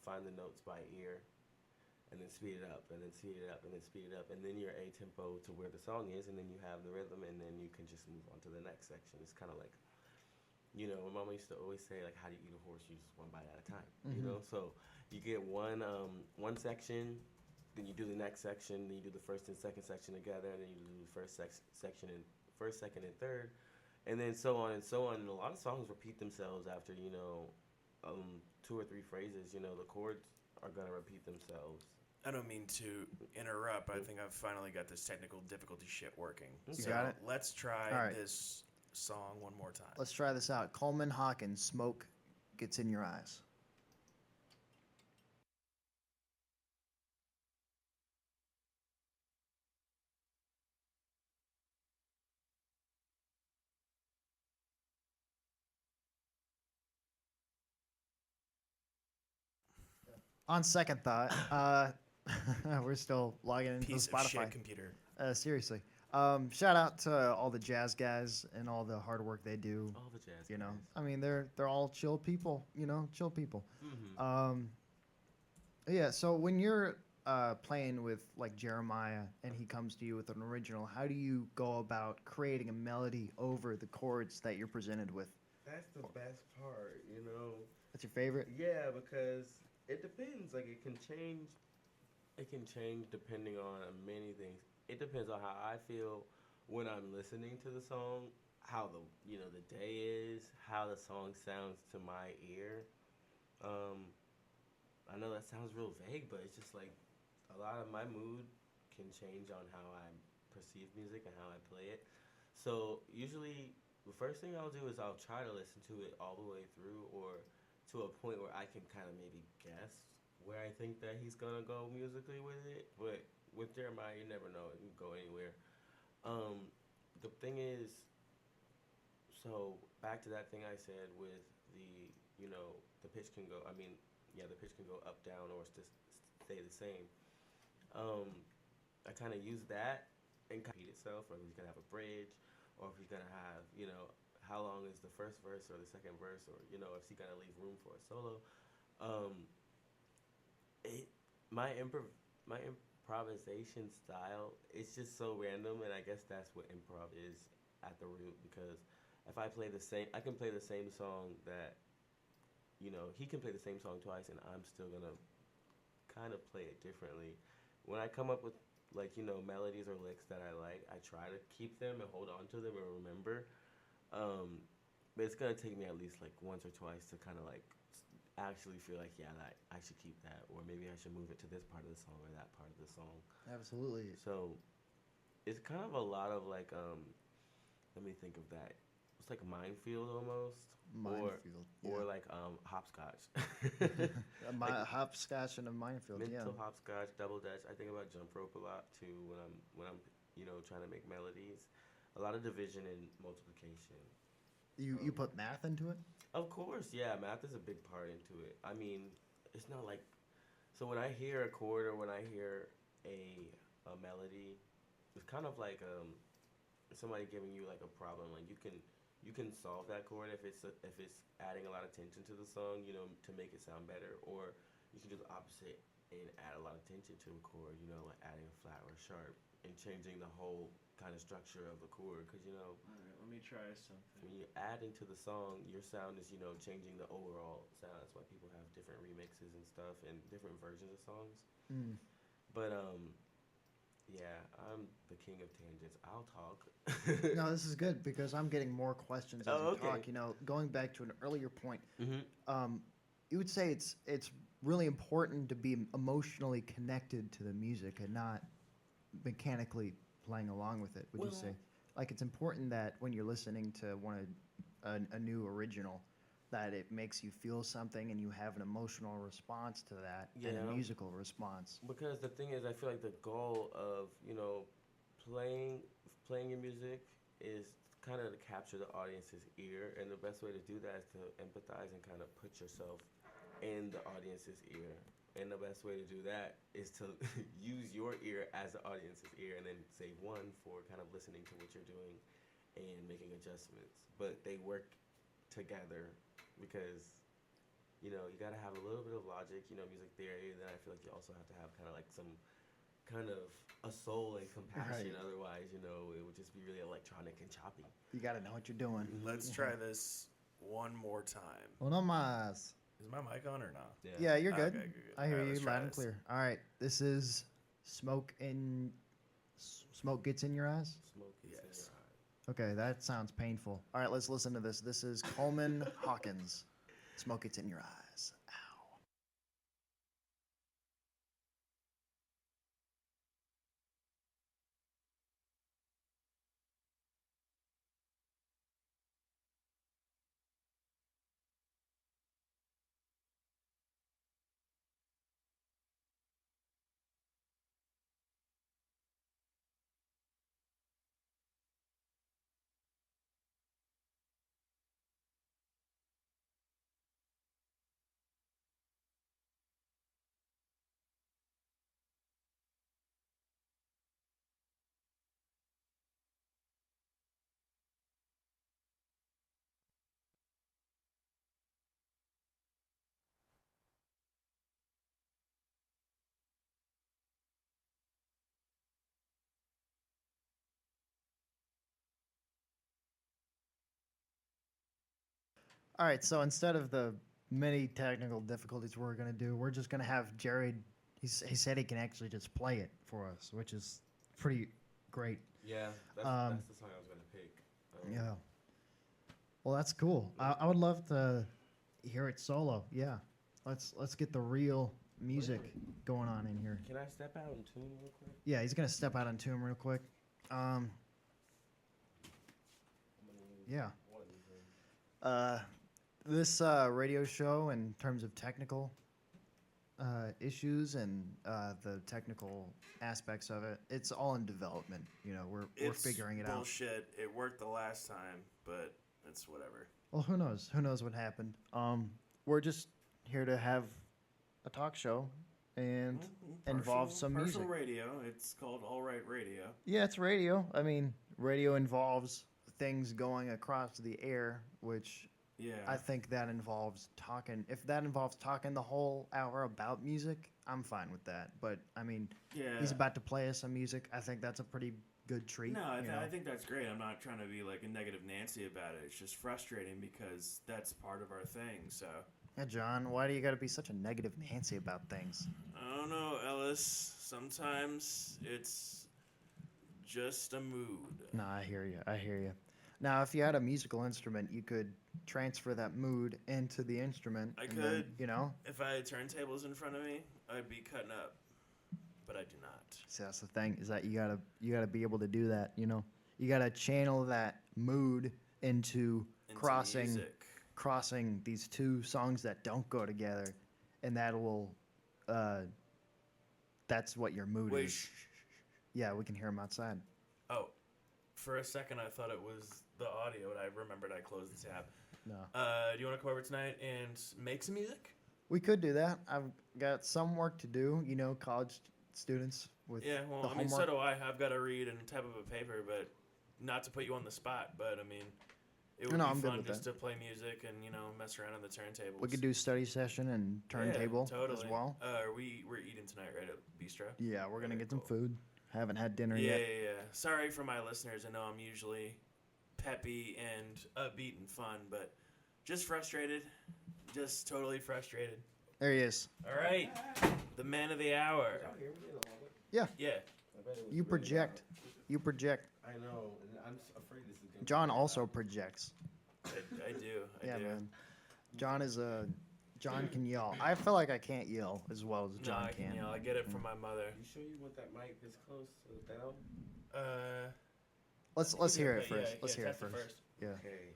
Speaker 3: find the notes by ear and then speed it up, and then speed it up, and then speed it up, and then you're a tempo to where the song is, and then you have the rhythm, and then you can just move on to the next section. It's kind of like, my mama used to always say like, how do you eat a horse? You just one bite at a time,
Speaker 2: Mm-hmm.
Speaker 3: So you get one section, then you do the next section, then you do the first and second section together, and then you do the section and first, second, and third, and then so on and so on. And a lot of songs repeat themselves after two or three phrases. The chords are gonna repeat themselves.
Speaker 1: I don't mean to interrupt, but I think I've finally got this technical difficulty shit working.
Speaker 2: You
Speaker 1: So
Speaker 2: got it?
Speaker 1: let's try
Speaker 2: All right.
Speaker 1: this song one more time.
Speaker 2: Let's try this out. Coleman Hawkins, Smoke Gets in Your Eyes. On second thought, we're still logging into
Speaker 1: Piece of
Speaker 2: Spotify.
Speaker 1: shit computer.
Speaker 2: Seriously. Shout out to all the jazz guys and all the hard work they do.
Speaker 3: All the jazz
Speaker 2: You know,
Speaker 3: guys.
Speaker 2: I mean, they're all chill people. You know, chill people.
Speaker 3: Mm-hmm.
Speaker 2: Yeah. So when you're playing with like Jeremiah and he comes to you with an original, how do you go about creating a melody over the chords that you're presented with?
Speaker 3: That's the best part.
Speaker 2: What's your favorite?
Speaker 3: Yeah, because it depends. Like it can change. It can change depending on many things. It depends on how I feel when I'm listening to the song, how the day is, how the song sounds to my ear. Um, I know that sounds real vague, but it's just like a lot of my mood can change on how I perceive music and how I play it. So usually, the first thing I'll do is I'll try to listen to it all the way through, or to a point where I can kind of maybe guess where I think that he's gonna go musically with it. But with Jeremiah, you never know; it can go anywhere. Um, the thing is, so back to that thing I said with the pitch can go. I mean, yeah, the pitch can go up, down, or just stay the same. Um, I kind of use that and kind of repeat itself, or if he's gonna have a bridge, or if he's gonna have, how long is the first verse or the second verse, or if he's gonna leave room for a solo. Um, it my improv my improvisation style, it's just so random, and I guess that's what improv is at the root. Because if I play the same, I can play the same song that he can play the same song twice, and I'm still gonna kind of play it differently. When I come up with melodies or licks that I like, I try to keep them and hold on to them and remember. Um, but it's gonna take me at least like once or twice to kind of like actually feel like, yeah, that I should keep that, or maybe I should move it to this part of the song or that part of the song.
Speaker 2: Absolutely.
Speaker 3: So it's kind of a lot of like let me think of that. It's like minefield almost,
Speaker 2: Minefield.
Speaker 3: or like hopscotch.
Speaker 2: A hopscotch and a minefield. Yeah.
Speaker 3: Mental hopscotch, double dutch. I think about jump rope a lot too when I'm trying to make melodies. A lot of division and multiplication.
Speaker 2: You put math into it?
Speaker 3: Of course, yeah. Math is a big part into it. I mean, it's not like so when I hear a chord or when I hear a melody, it's kind of like somebody giving you like a problem. Like you can solve that chord if it's adding a lot of tension to the song, to make it sound better, or you can do the opposite and add a lot of tension to a chord, like adding a flat or a sharp and changing the whole kind of structure of the chord. Because
Speaker 1: All right, let me try something.
Speaker 3: when you add into the song, your sound is changing the overall sound. That's why people have different remixes and stuff and different versions of songs.
Speaker 2: Mm.
Speaker 3: But yeah, I'm the king of tangents. I'll talk.
Speaker 2: No, this is good because I'm getting more questions as
Speaker 3: Oh,
Speaker 2: you
Speaker 3: okay.
Speaker 2: talk. Going back to an earlier point,
Speaker 3: Mm-hmm.
Speaker 2: you would say it's really important to be emotionally connected to the music and not mechanically playing along with it. Would you say?
Speaker 3: Well-
Speaker 2: Like it's important that when you're listening to a new original, that it makes you feel something and you have an emotional response to that and a
Speaker 3: Yeah.
Speaker 2: musical response.
Speaker 3: Because the thing is, I feel like the goal of playing playing your music is kind of to capture the audience's ear, and the best way to do that is to empathize and kind of put yourself in the audience's ear. And the best way to do that is to use your ear as the audience's ear, and then save one for kind of listening to what you're doing and making adjustments. But they work together because you got to have a little bit of logic, music theory. And then I feel like you also have to have kind of like some kind of a soul and compassion.
Speaker 2: Right.
Speaker 3: Otherwise, it would just be really electronic and choppy.
Speaker 2: You got to know what you're doing.
Speaker 1: Let's try this one more time.
Speaker 2: Uno más.
Speaker 1: Is my mic on or not?
Speaker 2: Yeah, you're good.
Speaker 1: Okay, good.
Speaker 2: I hear
Speaker 1: Alright,
Speaker 2: you
Speaker 1: let's try
Speaker 2: loud and
Speaker 1: this.
Speaker 2: clear. All right, this is smoke gets in your eyes.
Speaker 3: Smoke is in
Speaker 1: Yes.
Speaker 3: your eyes.
Speaker 2: Okay, that sounds painful. All right, let's listen to this. This is Coleman Hawkins. Smoke gets in your eyes. Ow. All right, so instead of the many technical difficulties we're going to do, we're just going to have Jared. He said he can actually just play it for us, which is pretty great.
Speaker 3: Yeah, that's
Speaker 2: Um,
Speaker 3: the song I was gonna pick.
Speaker 2: Yeah. Well, that's cool. I would love to hear it solo. Yeah. Let's get the real music going on in here.
Speaker 3: Can I step out and tune real quick?
Speaker 2: Yeah, he's gonna step out on tune real quick.
Speaker 3: I'm gonna use
Speaker 2: Yeah.
Speaker 3: one of these rooms.
Speaker 2: This radio show, in terms of technical issues and the technical aspects of it, it's all in development. We're
Speaker 1: It's
Speaker 2: figuring it out.
Speaker 1: bullshit. It worked the last time, but it's whatever.
Speaker 2: Well, who knows? Who knows what happened? We're just here to have a talk show and involves some
Speaker 1: partial
Speaker 2: music.
Speaker 1: radio. It's called All Right Radio.
Speaker 2: Yeah, it's radio. I mean, radio involves things going across the air, which
Speaker 1: Yeah.
Speaker 2: I think that involves talking. If that involves talking the whole hour about music, I'm fine with that. But I mean,
Speaker 1: Yeah.
Speaker 2: he's about to play us some music. I think that's a pretty good treat.
Speaker 1: No,
Speaker 2: you know?
Speaker 1: I think that's great. I'm not trying to be like a negative Nancy about it. It's just frustrating because that's part of our thing. So
Speaker 2: Yeah, John, why do you got to be such a negative Nancy about things?
Speaker 1: I don't know, Ellis. Sometimes it's just a mood.
Speaker 2: No, I hear you. I hear you. Now, if you had a musical instrument, you could transfer that mood into the instrument.
Speaker 1: I
Speaker 2: and
Speaker 1: could.
Speaker 2: Then, you know?
Speaker 1: If I had turntables in front of me, I'd be cutting up. But I do not.
Speaker 2: See, that's the thing is that you gotta be able to do that. You know, you gotta channel that mood into
Speaker 1: Into
Speaker 2: crossing these two songs that don't go together, and that will, that's what your mood
Speaker 1: Wait,
Speaker 2: is. Yeah, we can hear them outside.
Speaker 1: Oh, for a second I thought it was the audio, and I remembered I closed the tab.
Speaker 2: No,
Speaker 1: Do you want to come over tonight and make some music?
Speaker 2: we could do that. I've got some work to do. You know, college students with
Speaker 1: Yeah, well,
Speaker 2: the
Speaker 1: I mean,
Speaker 2: homework.
Speaker 1: so do I. I've got to read and type up a paper, but not to put you on the spot, but I mean, it would
Speaker 2: No,
Speaker 1: be
Speaker 2: I'm good
Speaker 1: fun
Speaker 2: with
Speaker 1: just
Speaker 2: that.
Speaker 1: to play music and, mess around on the turntables.
Speaker 2: We could do study session and turntable
Speaker 1: yeah, totally.
Speaker 2: as well.
Speaker 1: We're eating tonight, right, at Bistro?
Speaker 2: Yeah, we're gonna
Speaker 1: Okay,
Speaker 2: get some
Speaker 1: cool.
Speaker 2: food. Haven't had dinner
Speaker 1: Yeah,
Speaker 2: yet.
Speaker 1: yeah. Sorry for my listeners. I know I'm usually peppy and upbeat and fun, but just frustrated. Just totally frustrated.
Speaker 2: There he is.
Speaker 1: All right. The man of the hour.
Speaker 3: Y'all hear me in the hallway?
Speaker 2: Yeah.
Speaker 1: Yeah.
Speaker 3: I bet it was
Speaker 2: You
Speaker 3: really
Speaker 2: project.
Speaker 3: loud.
Speaker 2: You project.
Speaker 3: I know, and I'm afraid this is gonna.
Speaker 2: John
Speaker 3: be
Speaker 2: also
Speaker 3: loud.
Speaker 2: projects.
Speaker 1: I do.
Speaker 2: Yeah,
Speaker 1: do.
Speaker 2: man. John can yell. I feel like I can't yell as well as
Speaker 1: No,
Speaker 2: John
Speaker 1: I can yell. I get it from my mother.
Speaker 3: You sure you want that mic this close to the bell?
Speaker 2: Let's hear it
Speaker 1: Yeah,
Speaker 2: first. Let's hear it
Speaker 1: test
Speaker 2: first. Yeah,
Speaker 3: Okay.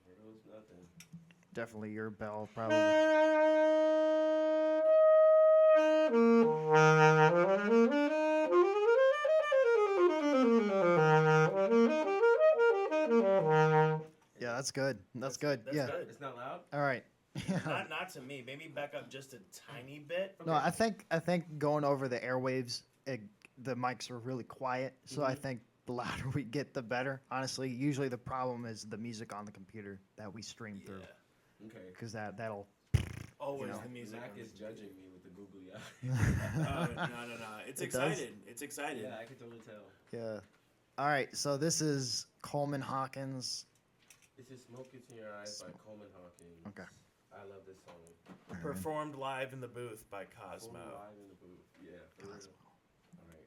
Speaker 3: Here goes nothing.
Speaker 2: definitely your bell probably. Yeah, that's good. That's good.
Speaker 1: That's
Speaker 2: Yeah.
Speaker 1: good.
Speaker 3: It's not loud?
Speaker 2: All right.
Speaker 1: Not to me. Maybe back up just a tiny bit.
Speaker 2: No, I think going over the airwaves, the mics are really quiet. So I think the louder we get, the better. Honestly, usually the problem is the music on the computer that we stream through,
Speaker 3: Okay.
Speaker 2: because that'll.
Speaker 1: Always
Speaker 2: know.
Speaker 1: the music.
Speaker 3: Mac
Speaker 1: on the
Speaker 3: is
Speaker 1: computer.
Speaker 3: judging me with the googly eye.
Speaker 1: No. It's
Speaker 2: It does?
Speaker 1: excited. It's excited.
Speaker 3: Yeah, I can totally tell.
Speaker 2: Yeah. All right. So this is Coleman Hawkins.
Speaker 3: This is Smoke Gets in Your Eyes by Coleman Hawkins.
Speaker 2: Okay.
Speaker 3: I love this song.
Speaker 2: All right.
Speaker 1: Performed live in the booth by Cosmo.
Speaker 3: Performed live in the booth. Yeah, for real.
Speaker 2: Cosmo.
Speaker 3: All right.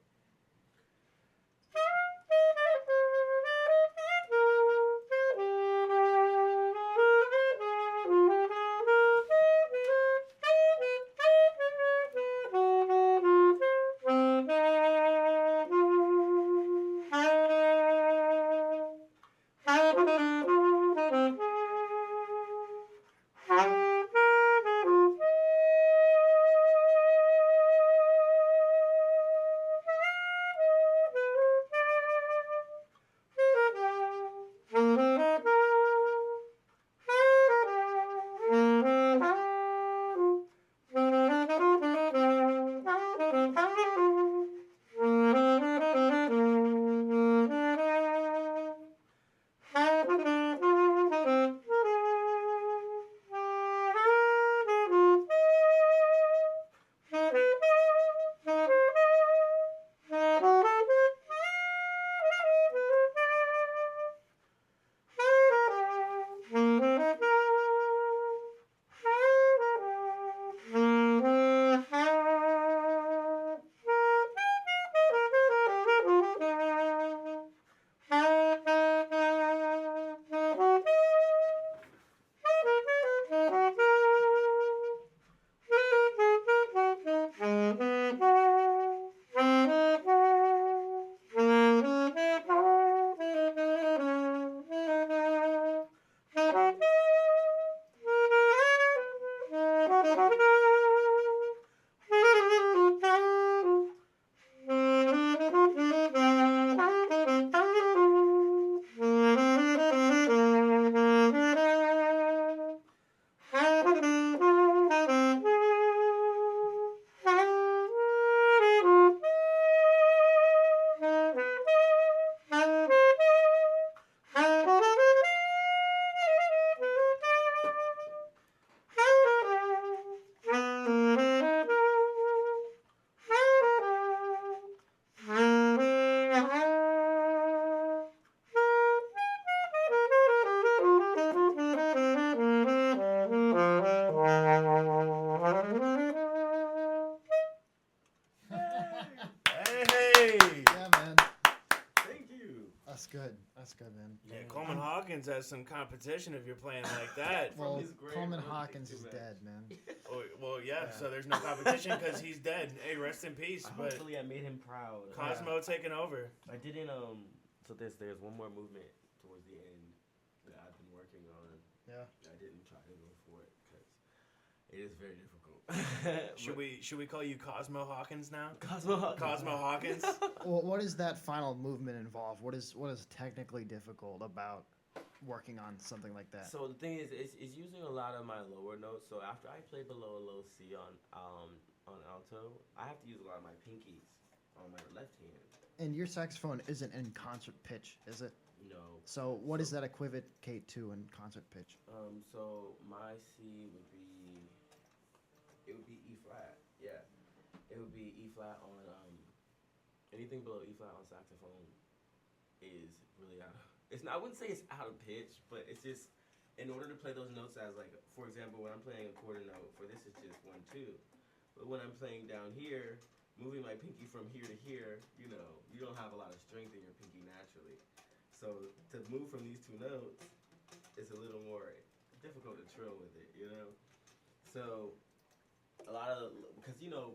Speaker 2: good. That's good, man.
Speaker 1: Yeah, Coleman Hawkins has some competition if you're playing like that.
Speaker 2: Well,
Speaker 3: his grave,
Speaker 2: Coleman
Speaker 3: I don't
Speaker 2: Hawkins
Speaker 3: think
Speaker 2: is
Speaker 3: too
Speaker 2: dead, man.
Speaker 1: Well, yeah,
Speaker 2: Yeah.
Speaker 1: so there's no competition because he's dead. Hey, rest in peace. But
Speaker 3: Hopefully I made him proud.
Speaker 1: Cosmo taking over.
Speaker 3: I didn't so there's one more movement towards the end that I've been working on.
Speaker 2: Yeah.
Speaker 3: I didn't try to go for it because it is very difficult.
Speaker 1: Should we call you Cosmo Hawkins now?
Speaker 3: Cosmo
Speaker 1: Hawkins.
Speaker 2: Well, what does that final movement involve? What is technically difficult about working on something like that?
Speaker 3: So the thing is, it's using a lot of my lower notes. So after I play below a low C on alto, I have to use a lot of my pinkies on my left hand.
Speaker 2: And your saxophone isn't in concert pitch, is it?
Speaker 3: No.
Speaker 2: So what does that equivocate to in concert pitch?
Speaker 3: So my C would be, it would be E flat. Yeah, it would be E flat on anything below E flat on saxophone is really out of. It's not, I wouldn't say it's out of pitch, but it's just in order to play those notes as like, for example, when I'm playing a quarter note, for this it's just 1 2, but when I'm playing down here, moving my pinky from here to here, you know, you don't have a lot of strength in your pinky naturally. So to move from these 2 notes, it's a little more difficult to trill with it, you know? So a lot of, because, you know,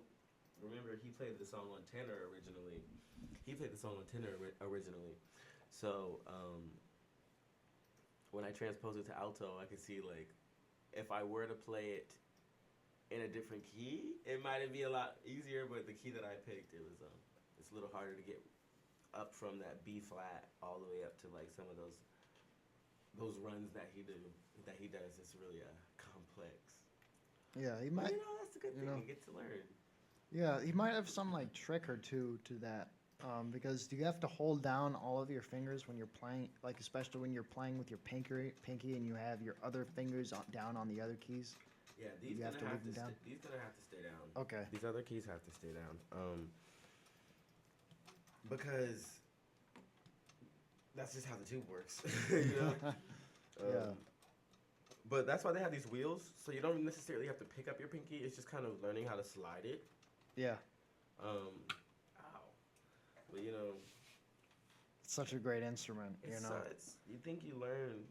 Speaker 3: remember he played the song on tenor originally. So when I transpose it to alto, I could see like, if I were to play it in a different key, it might be a lot easier, but the key that I picked, it's a little harder to get up from that B flat all the way up to like some of those runs that he does. It's really complex.
Speaker 2: Yeah, he might.
Speaker 3: You know, that's a good thing. You get to learn.
Speaker 2: Yeah, he might have some like trick or two to that. Because do you have to hold down all of your fingers when you're playing, like especially when you're playing with your pinky and you have your other fingers down on the other keys?
Speaker 3: Yeah, these gonna have to stay down.
Speaker 2: Okay.
Speaker 3: These other keys have to stay down. Because that's just how the tube works. You know?
Speaker 2: Yeah.
Speaker 3: But that's why they have these wheels, so you don't necessarily have to pick up your pinky. It's just kind of learning how to slide it.
Speaker 2: Yeah.
Speaker 3: But you know,
Speaker 2: it's such a great instrument. You know,
Speaker 3: you think you learn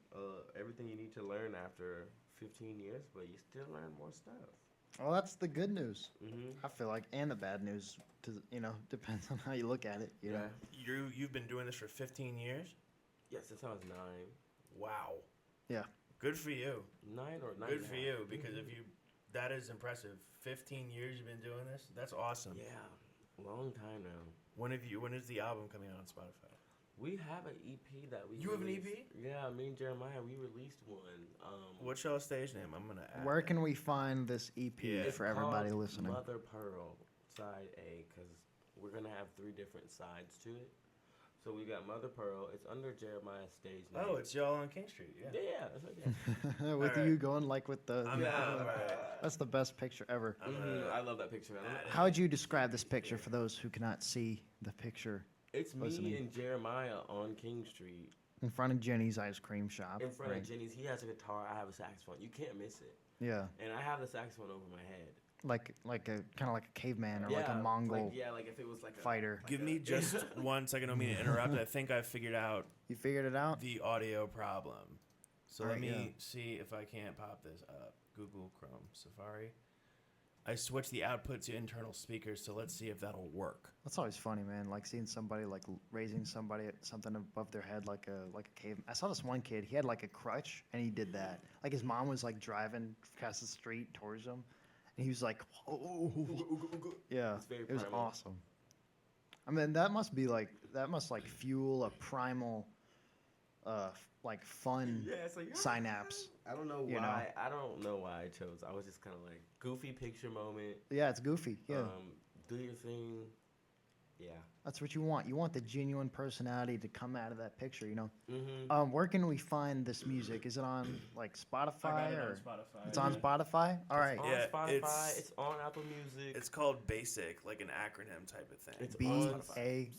Speaker 3: everything you need to learn after 15 years, but you still learn more stuff.
Speaker 2: Well, that's the good news.
Speaker 3: Mm-hmm.
Speaker 2: I feel like, and the bad news. Depends on how you look at it. You know.
Speaker 1: You've been doing this for 15 years?
Speaker 3: Yeah, since I was 9.
Speaker 1: Wow.
Speaker 2: Yeah.
Speaker 1: Good for you.
Speaker 3: 9 or 9.
Speaker 1: Good for you, because that is impressive. 15 years you've been doing this? That's awesome.
Speaker 3: Yeah, long time now.
Speaker 1: When is the album coming out on Spotify?
Speaker 3: We have an EP that we.
Speaker 1: You have an EP?
Speaker 3: Yeah, me and Jeremiah, we released one.
Speaker 1: What's y'all's stage name? I'm gonna add.
Speaker 2: Where can we find this EP for everybody listening?
Speaker 3: Mother Pearl, side A, because we're gonna have 3 different sides to it. So we got Mother Pearl. It's under Jeremiah's stage name.
Speaker 1: Oh, it's y'all on King Street. Yeah.
Speaker 3: Yeah, that's right there.
Speaker 2: With you going like with the.
Speaker 1: Right.
Speaker 2: That's the best picture ever.
Speaker 3: I love that picture.
Speaker 2: How would you describe this picture for those who cannot see the picture?
Speaker 3: It's me and Jeremiah on King Street.
Speaker 2: In front of Jenny's ice cream shop.
Speaker 3: In front of Jenny's. He has a guitar. I have a saxophone. You can't miss it.
Speaker 2: Yeah.
Speaker 3: And I have the saxophone over my head.
Speaker 2: Like a kind of like a caveman or like a Mongol.
Speaker 3: Like if it was like a
Speaker 2: fighter.
Speaker 1: Give me just 1 second. I don't mean to interrupt. I think I figured out.
Speaker 2: You figured it out?
Speaker 1: The audio problem. So let me
Speaker 2: yeah.
Speaker 1: see if I can't pop this up. Google Chrome, Safari. I switched the output to internal speakers, so let's see if that'll work.
Speaker 2: That's always funny, man. Like seeing somebody like raising something above their head like a cave. I saw this one kid. He had like a crutch, and he did that. Like his mom was like driving across the street towards him, and he was like, "Oh, yeah." It was awesome. I mean, that must fuel a primal, like fun synapse.
Speaker 3: I don't know why. I don't know why I chose. I was just kind of like goofy picture moment.
Speaker 2: Yeah, it's goofy. Yeah.
Speaker 3: Do your thing. Yeah.
Speaker 2: That's what you want. You want the genuine personality to come out of that picture, you know.
Speaker 3: Mm-hmm.
Speaker 2: Where can we find this music? Is it on like Spotify
Speaker 1: I got it
Speaker 2: or?
Speaker 1: on Spotify.
Speaker 2: It's on Spotify. All right.
Speaker 3: It's on Spotify. It's on Apple Music.
Speaker 1: It's called B.A.S.I.C, like an acronym type of thing.
Speaker 3: It's
Speaker 2: B.A.S.I.C.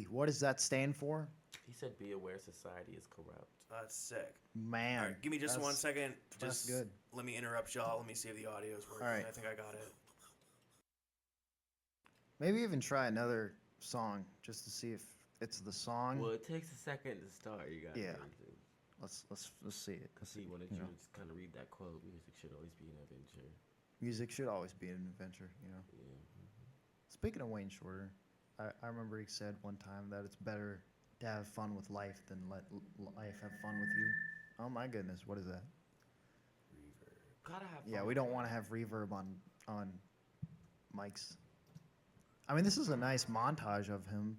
Speaker 2: What does that stand for?
Speaker 3: He said, "Be aware, society is corrupt."
Speaker 1: That's sick.
Speaker 2: Man.
Speaker 1: All right, give me just 1 second.
Speaker 2: That's good.
Speaker 1: Let me interrupt y'all. Let me see if the audio's working.
Speaker 2: All right.
Speaker 1: I think I got it.
Speaker 2: Maybe even try another song just to see if It's the song.
Speaker 3: Well, it takes a second to start. You got
Speaker 2: Yeah.
Speaker 3: everything.
Speaker 2: Let's see it.
Speaker 3: See, why don't
Speaker 2: You
Speaker 3: you
Speaker 2: know.
Speaker 3: just kind of read that quote? Music should always be an adventure.
Speaker 2: Music should always be an adventure, you know.
Speaker 3: Yeah.
Speaker 2: Speaking of Wayne Shorter, I remember he said one time that it's better to have fun with life than let life have fun with you. Oh my goodness, what is that?
Speaker 3: Gotta have fun.
Speaker 2: Yeah, we don't want to have reverb on mics. I mean, this is a nice montage of him,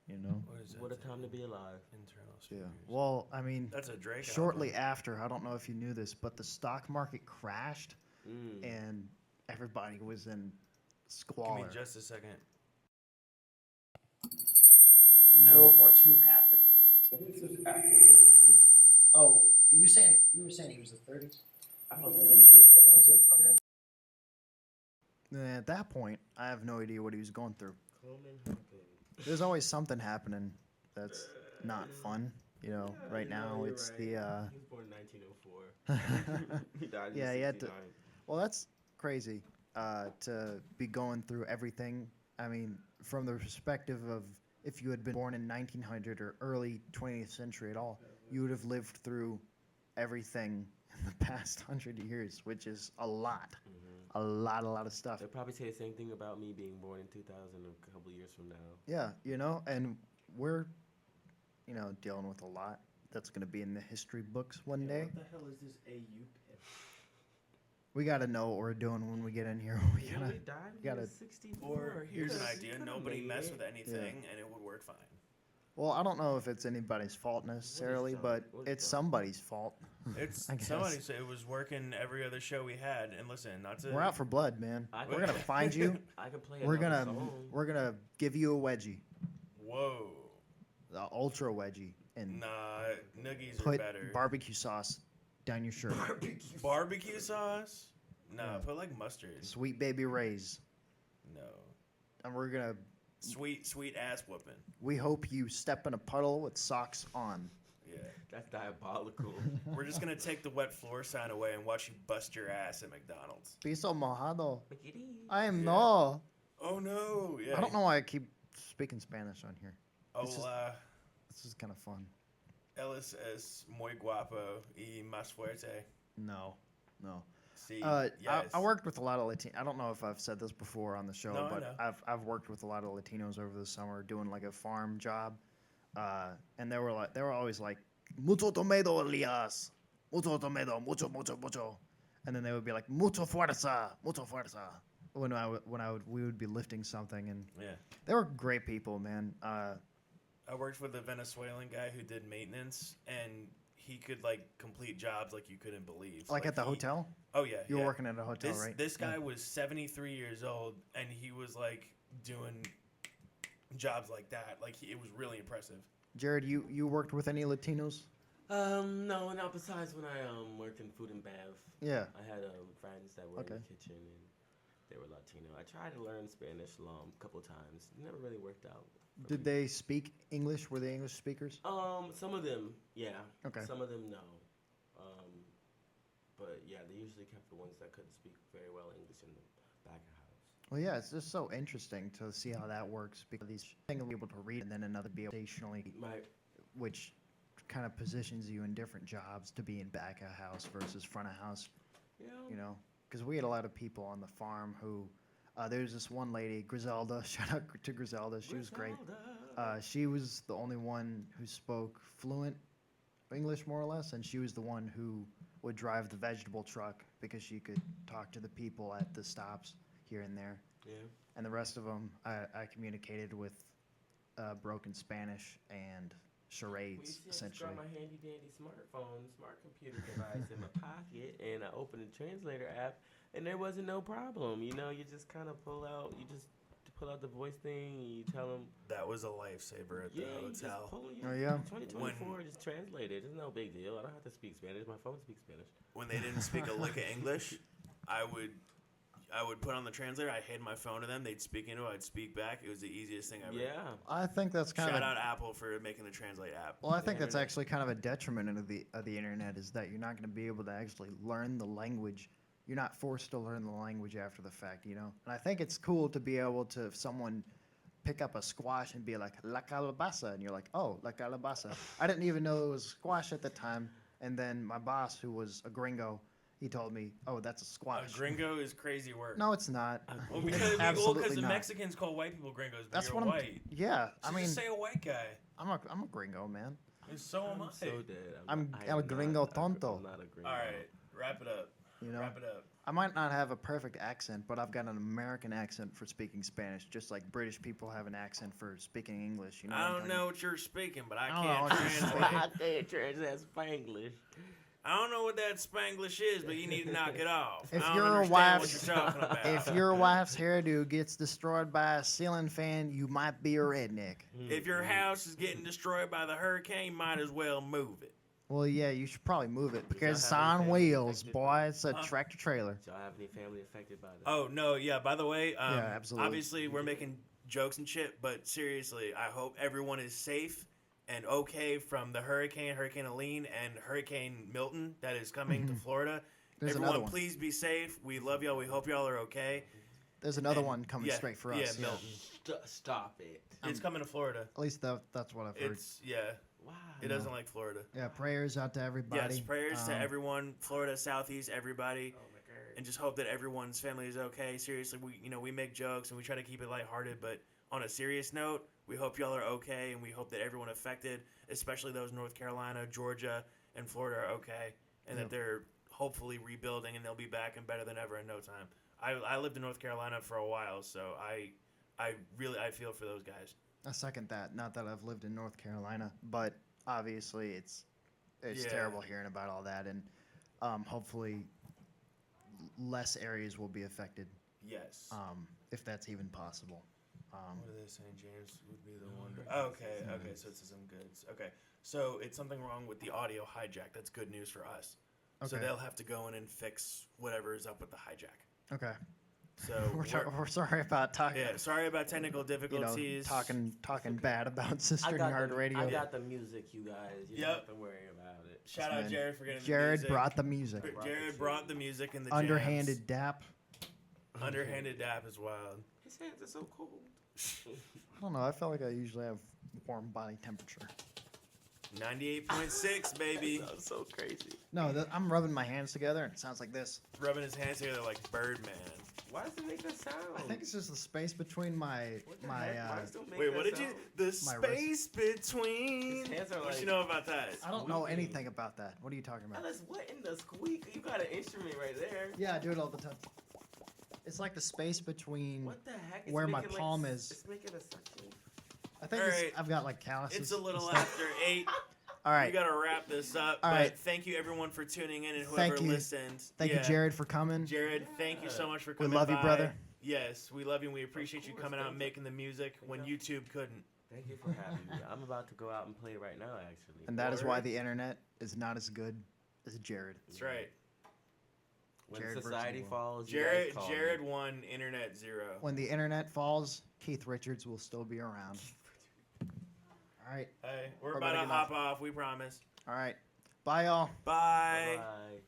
Speaker 2: you know.
Speaker 1: What is that?
Speaker 3: What a time to be alive.
Speaker 1: Internal
Speaker 2: Yeah.
Speaker 1: speakers.
Speaker 2: Well, I mean,
Speaker 1: That's a Drake
Speaker 2: shortly
Speaker 1: album.
Speaker 2: after, I don't know if you knew this, but the stock market crashed
Speaker 3: Mm.
Speaker 2: and everybody was in
Speaker 1: Give me
Speaker 2: squalor.
Speaker 1: just a second.
Speaker 2: World
Speaker 1: No.
Speaker 2: War II happened.
Speaker 3: I think this was after World War II.
Speaker 2: Oh, you were saying he was the 30s?
Speaker 3: I don't know. Let me see what comes out.
Speaker 2: Was it? Okay. And at that point, I have no idea what he was going through.
Speaker 3: Coleman happened.
Speaker 2: There's always something happening that's not fun. You know,
Speaker 3: Yeah,
Speaker 2: right
Speaker 3: you know,
Speaker 2: now
Speaker 3: you're
Speaker 2: it's
Speaker 3: right.
Speaker 2: the.
Speaker 3: He was born in 1904. He died in
Speaker 2: Yeah, he had to.
Speaker 3: 69.
Speaker 2: Well, that's crazy to be going through everything. I mean, from the perspective of if you had been born in 1900 or early 20th century at all, you would have lived through everything in the past 100 years, which is a lot.
Speaker 3: Mm-hmm.
Speaker 2: A lot of stuff.
Speaker 3: They'll probably say the same thing about me being born in 2000 a couple years from now.
Speaker 2: Yeah, you know, and we're, you know, dealing with a lot that's going to be in the history books one day.
Speaker 1: What the hell is this AU pit?
Speaker 2: We got to know what we're doing when we get in here. We
Speaker 3: You know,
Speaker 2: gotta,
Speaker 3: he died when
Speaker 2: gotta-
Speaker 3: he was 64.
Speaker 1: Or
Speaker 3: He
Speaker 1: here's an
Speaker 3: could've- he
Speaker 1: idea:
Speaker 3: could've
Speaker 1: nobody
Speaker 3: made
Speaker 1: mess
Speaker 3: it.
Speaker 1: with anything, and it would work fine.
Speaker 2: well, I don't know if it's anybody's fault necessarily,
Speaker 3: John?
Speaker 2: but
Speaker 3: What is
Speaker 2: it's
Speaker 3: John?
Speaker 2: somebody's fault.
Speaker 1: It's
Speaker 2: I guess.
Speaker 1: somebody said it was working every other show we had, and listen, not to.
Speaker 2: We're out for blood, man.
Speaker 3: I
Speaker 2: We're
Speaker 3: can-
Speaker 2: gonna find you.
Speaker 3: I can play
Speaker 2: We're
Speaker 3: another
Speaker 2: gonna
Speaker 3: song.
Speaker 2: we're gonna give you a wedgie,
Speaker 1: Whoa.
Speaker 2: the ultra wedgie, and
Speaker 1: Nah, nuggies are
Speaker 2: put
Speaker 1: better.
Speaker 2: barbecue sauce down your shirt.
Speaker 1: Barbecue sauce? No,
Speaker 2: Yeah.
Speaker 1: put like mustard.
Speaker 2: Sweet baby Ray's,
Speaker 1: No.
Speaker 2: and we're gonna.
Speaker 1: Sweet ass whooping.
Speaker 2: We hope you step in a puddle with socks on.
Speaker 1: Yeah.
Speaker 3: That's diabolical.
Speaker 1: We're just gonna take the wet floor sign away and watch you bust your ass at McDonald's.
Speaker 2: Piso mojado.
Speaker 3: McGiddy.
Speaker 2: I am
Speaker 1: Yeah.
Speaker 2: no.
Speaker 1: Oh no! Yeah.
Speaker 2: I don't know why I keep speaking Spanish on here. This is-
Speaker 1: Hola.
Speaker 2: This is kind of fun.
Speaker 1: Él es muy guapo y más fuerte.
Speaker 2: No.
Speaker 1: Sí.
Speaker 2: I
Speaker 1: yes.
Speaker 2: worked with a lot of Latino. I don't know if I've said this before on the show,
Speaker 1: No, I
Speaker 2: but
Speaker 1: know.
Speaker 2: I've worked with a lot of Latinos over the summer doing like a farm job, and they were always like mucho tomato, Elias, mucho tomato, mucho, and then they would be like mucho fuerza. When we would be lifting something, and
Speaker 1: Yeah.
Speaker 2: they were great people, man.
Speaker 1: I worked with a Venezuelan guy who did maintenance, and he could like complete jobs like you couldn't believe.
Speaker 2: Like at the
Speaker 1: he-
Speaker 2: hotel,
Speaker 1: Oh yeah.
Speaker 2: you were
Speaker 1: yeah.
Speaker 2: working at a hotel,
Speaker 1: This
Speaker 2: right?
Speaker 1: this guy
Speaker 2: Yeah.
Speaker 1: was 73 years old, and he was like doing jobs like that. Like it was really impressive.
Speaker 2: Jared, you worked with any Latinos?
Speaker 3: No, not besides when I worked in food and bev.
Speaker 2: Yeah.
Speaker 3: I had friends that were
Speaker 2: Okay.
Speaker 3: in the kitchen and they were Latino. I tried to learn Spanish a couple times. It never really worked out. for
Speaker 2: Did
Speaker 3: me.
Speaker 2: they speak English? Were they English speakers?
Speaker 3: Some of them, yeah.
Speaker 2: Okay.
Speaker 3: Some of them, no. But yeah, they usually kept the ones that couldn't speak very well English in the back of house.
Speaker 2: Well, yeah, it's just so interesting to see how that works because these things will be able to read and then another be able to stationally, which kind of positions you in different jobs to be in back of house versus front of house.
Speaker 3: Yeah.
Speaker 2: You know, because we had a lot of people on the farm who. There's this one lady, Griselda. Shout out to Griselda. She was great. She was the only one who spoke fluent English, more or less, and she was the one who would drive the vegetable truck because she could talk to the people at the stops here and there.
Speaker 3: Yeah.
Speaker 2: And the rest of them, I communicated with broken Spanish and charades,
Speaker 3: Well, you see, I just
Speaker 2: essentially.
Speaker 3: got my handy dandy smart computer device in my pocket, and I opened the translator app, and there wasn't no problem. You know, you just kind of pull out the voice thing, and you tell them.
Speaker 1: That was a lifesaver at the
Speaker 3: You just
Speaker 1: hotel.
Speaker 3: pull it.
Speaker 2: Oh, yeah?
Speaker 3: 2024, just translate it. It's no big deal. I don't have to speak Spanish. My phone speaks Spanish.
Speaker 1: When they didn't speak a lick of English, I would put on the translator. I hand my phone to them. They'd speak into it. I'd speak back. It was the easiest thing ever.
Speaker 3: Yeah.
Speaker 2: I think that's kind
Speaker 1: Shout
Speaker 2: of.
Speaker 1: out Apple for making the Translate app.
Speaker 2: Well, I think
Speaker 3: the
Speaker 2: that's
Speaker 3: internet.
Speaker 2: actually kind of a detriment of the internet is that you're not going to be able to actually learn the language. You're not forced to learn the language after the fact, you know. And I think it's cool to be able to, if someone pick up a squash and be like la calabaza, and you're like, oh, la calabaza. I didn't even know it was squash at the time, and then my boss, who was a gringo, he told me, oh, that's a squash.
Speaker 1: A gringo is crazy word.
Speaker 2: No, it's not.
Speaker 1: Well,
Speaker 2: It's
Speaker 1: because
Speaker 2: absolutely
Speaker 1: the
Speaker 2: not.
Speaker 1: Mexicans call white people gringos, but
Speaker 2: That's
Speaker 1: you're
Speaker 2: what I'm.
Speaker 1: white.
Speaker 2: Yeah,
Speaker 1: So
Speaker 2: I mean,
Speaker 1: just say a white guy.
Speaker 2: I'm a gringo, man.
Speaker 1: And so am I.
Speaker 3: I'm so dead.
Speaker 2: I'm
Speaker 3: not-
Speaker 2: El
Speaker 3: I am
Speaker 2: Gringo
Speaker 3: not a-
Speaker 2: Tonto.
Speaker 3: I'm not a gringo.
Speaker 1: All right, wrap it up.
Speaker 2: You know,
Speaker 1: Wrap it up.
Speaker 2: I might not have a perfect accent, but I've got an American accent for speaking Spanish, just like British people have an accent for speaking English. You know.
Speaker 1: I
Speaker 2: what I'm
Speaker 1: don't
Speaker 2: talking-
Speaker 1: know what you're speaking, but I
Speaker 2: I don't
Speaker 1: can't
Speaker 2: know what you're
Speaker 1: translate.
Speaker 3: I can't translate Spanglish.
Speaker 1: I don't know what that Spanglish is, but you need to knock it off.
Speaker 2: If
Speaker 1: I don't
Speaker 2: your
Speaker 1: understand
Speaker 2: wife's-
Speaker 1: what you're talking about.
Speaker 2: If your wife's hairdo gets destroyed by a ceiling fan, you might be a redneck.
Speaker 1: If your house is getting destroyed by the hurricane, you might as well move it.
Speaker 2: Well, yeah, you should probably move it because it's
Speaker 3: have any
Speaker 2: on
Speaker 3: family
Speaker 2: wheels,
Speaker 3: affected
Speaker 2: boy.
Speaker 3: by
Speaker 2: It's a
Speaker 1: Huh?
Speaker 2: tractor trailer.
Speaker 3: Do y'all have any family affected by that?
Speaker 1: Oh no, yeah. By the way,
Speaker 2: Yeah, absolutely.
Speaker 1: Obviously, we're making jokes and shit, but seriously, I hope everyone is safe and okay from the Hurricane Helene, and Hurricane Milton that is coming to Florida.
Speaker 2: There's
Speaker 1: Everyone,
Speaker 2: another one.
Speaker 1: please be safe. We love y'all. We hope y'all are okay.
Speaker 2: There's another
Speaker 1: And-
Speaker 2: one coming
Speaker 1: yeah,
Speaker 2: straight for
Speaker 1: yeah,
Speaker 2: us.
Speaker 1: Milton.
Speaker 3: Stop it.
Speaker 1: It's coming to Florida.
Speaker 2: At least that's what I've heard.
Speaker 1: It's yeah.
Speaker 3: Wow.
Speaker 1: It doesn't like Florida.
Speaker 2: Yeah, prayers out to everybody.
Speaker 1: Yes, prayers to
Speaker 2: Um,
Speaker 1: everyone, Florida, Southeast, everybody,
Speaker 3: Oh my god.
Speaker 1: and just hope that everyone's family is okay. Seriously, we make jokes and we try to keep it lighthearted, but on a serious note, we hope y'all are okay, and we hope that everyone affected, especially those North Carolina, Georgia, and Florida, are okay, and
Speaker 2: Yeah.
Speaker 1: that they're hopefully rebuilding and they'll be back and better than ever in no time. I lived in North Carolina for a while, so I feel for those guys.
Speaker 2: I second that. Not that I've lived in North Carolina, but obviously it's
Speaker 1: Yeah.
Speaker 2: terrible hearing about all that, and hopefully less areas will be affected,
Speaker 1: Yes.
Speaker 2: if that's even possible.
Speaker 1: What are they saying? James would be the one. Okay. So it's some goods. Okay. So it's something wrong with the audio hijack. That's good news for us. So
Speaker 2: Okay.
Speaker 1: they'll have to go in and fix whatever is up with the hijack.
Speaker 2: Okay,
Speaker 1: So
Speaker 2: we're sorry about talking.
Speaker 1: yeah, sorry about technical
Speaker 2: You know,
Speaker 1: difficulties.
Speaker 2: talking bad about Sister
Speaker 3: I got
Speaker 2: Yard
Speaker 3: the,
Speaker 2: Radio.
Speaker 3: I got the music, you guys. You
Speaker 1: Yep.
Speaker 3: don't have to worry about it.
Speaker 1: Shout
Speaker 2: Man.
Speaker 1: out Jared for getting the
Speaker 2: Jared
Speaker 1: music.
Speaker 2: brought the music.
Speaker 1: Jared brought the music and the
Speaker 2: Underhanded dap.
Speaker 1: jams. Underhanded dap is wild.
Speaker 3: His hands are so cold.
Speaker 2: I don't know. I feel like I usually have warm body temperature.
Speaker 1: 98.6, baby.
Speaker 3: That sounds so crazy.
Speaker 2: No, I'm rubbing my hands together and it sounds like this.
Speaker 1: Rubbing his hands together like Birdman.
Speaker 3: Why does it make that sound?
Speaker 2: I think it's just the space between my
Speaker 3: What the
Speaker 2: my.
Speaker 3: heck? Why does it make
Speaker 1: Wait,
Speaker 3: that
Speaker 1: what did you?
Speaker 3: sound?
Speaker 1: The
Speaker 2: My
Speaker 1: space between.
Speaker 3: His hands are
Speaker 1: What
Speaker 3: like-
Speaker 1: you know about that?
Speaker 2: I don't know
Speaker 3: squeaking.
Speaker 2: anything about that. What are you talking about?
Speaker 3: Alice, what in the squeak? You got an instrument right there.
Speaker 2: Yeah, I do it all the time. It's like the space between.
Speaker 3: What the heck? It's
Speaker 2: Where my
Speaker 3: making,
Speaker 2: palm
Speaker 3: like,
Speaker 2: is.
Speaker 3: It's making a suction.
Speaker 2: I think
Speaker 1: Alright.
Speaker 2: I've got like calluses.
Speaker 1: It's a little
Speaker 2: and stuff.
Speaker 1: after 8.
Speaker 2: All right.
Speaker 1: We gotta wrap this up.
Speaker 2: All
Speaker 1: but
Speaker 2: right.
Speaker 1: thank you everyone for tuning in and
Speaker 2: Thank
Speaker 1: whoever
Speaker 2: you.
Speaker 1: listened.
Speaker 2: Thank
Speaker 1: Yeah.
Speaker 2: you, Jared, for coming.
Speaker 1: Jared, thank you so much for
Speaker 2: We
Speaker 1: coming.
Speaker 2: love you,
Speaker 1: by.
Speaker 2: brother.
Speaker 1: Yes, we love you and we appreciate you
Speaker 3: course,
Speaker 1: coming out
Speaker 3: thank
Speaker 1: and
Speaker 3: you.
Speaker 1: making the music when YouTube couldn't.
Speaker 3: Thank you for having me. I'm about to go out and play right now, actually.
Speaker 2: And that is why
Speaker 1: Word.
Speaker 2: the internet is not as good as Jared.
Speaker 1: That's right.
Speaker 3: When
Speaker 2: Jared
Speaker 3: society
Speaker 2: versus
Speaker 3: falls, you
Speaker 1: Jared
Speaker 3: guys call
Speaker 1: Jared
Speaker 3: me.
Speaker 1: won Internet Zero.
Speaker 2: When the internet falls, Keith Richards will still be around. All right.
Speaker 1: Hey, we're
Speaker 2: We're
Speaker 1: about
Speaker 2: gonna
Speaker 1: to
Speaker 2: get
Speaker 1: hop off, we promise.
Speaker 2: All right. Bye, y'all.
Speaker 1: Bye.
Speaker 3: Bye.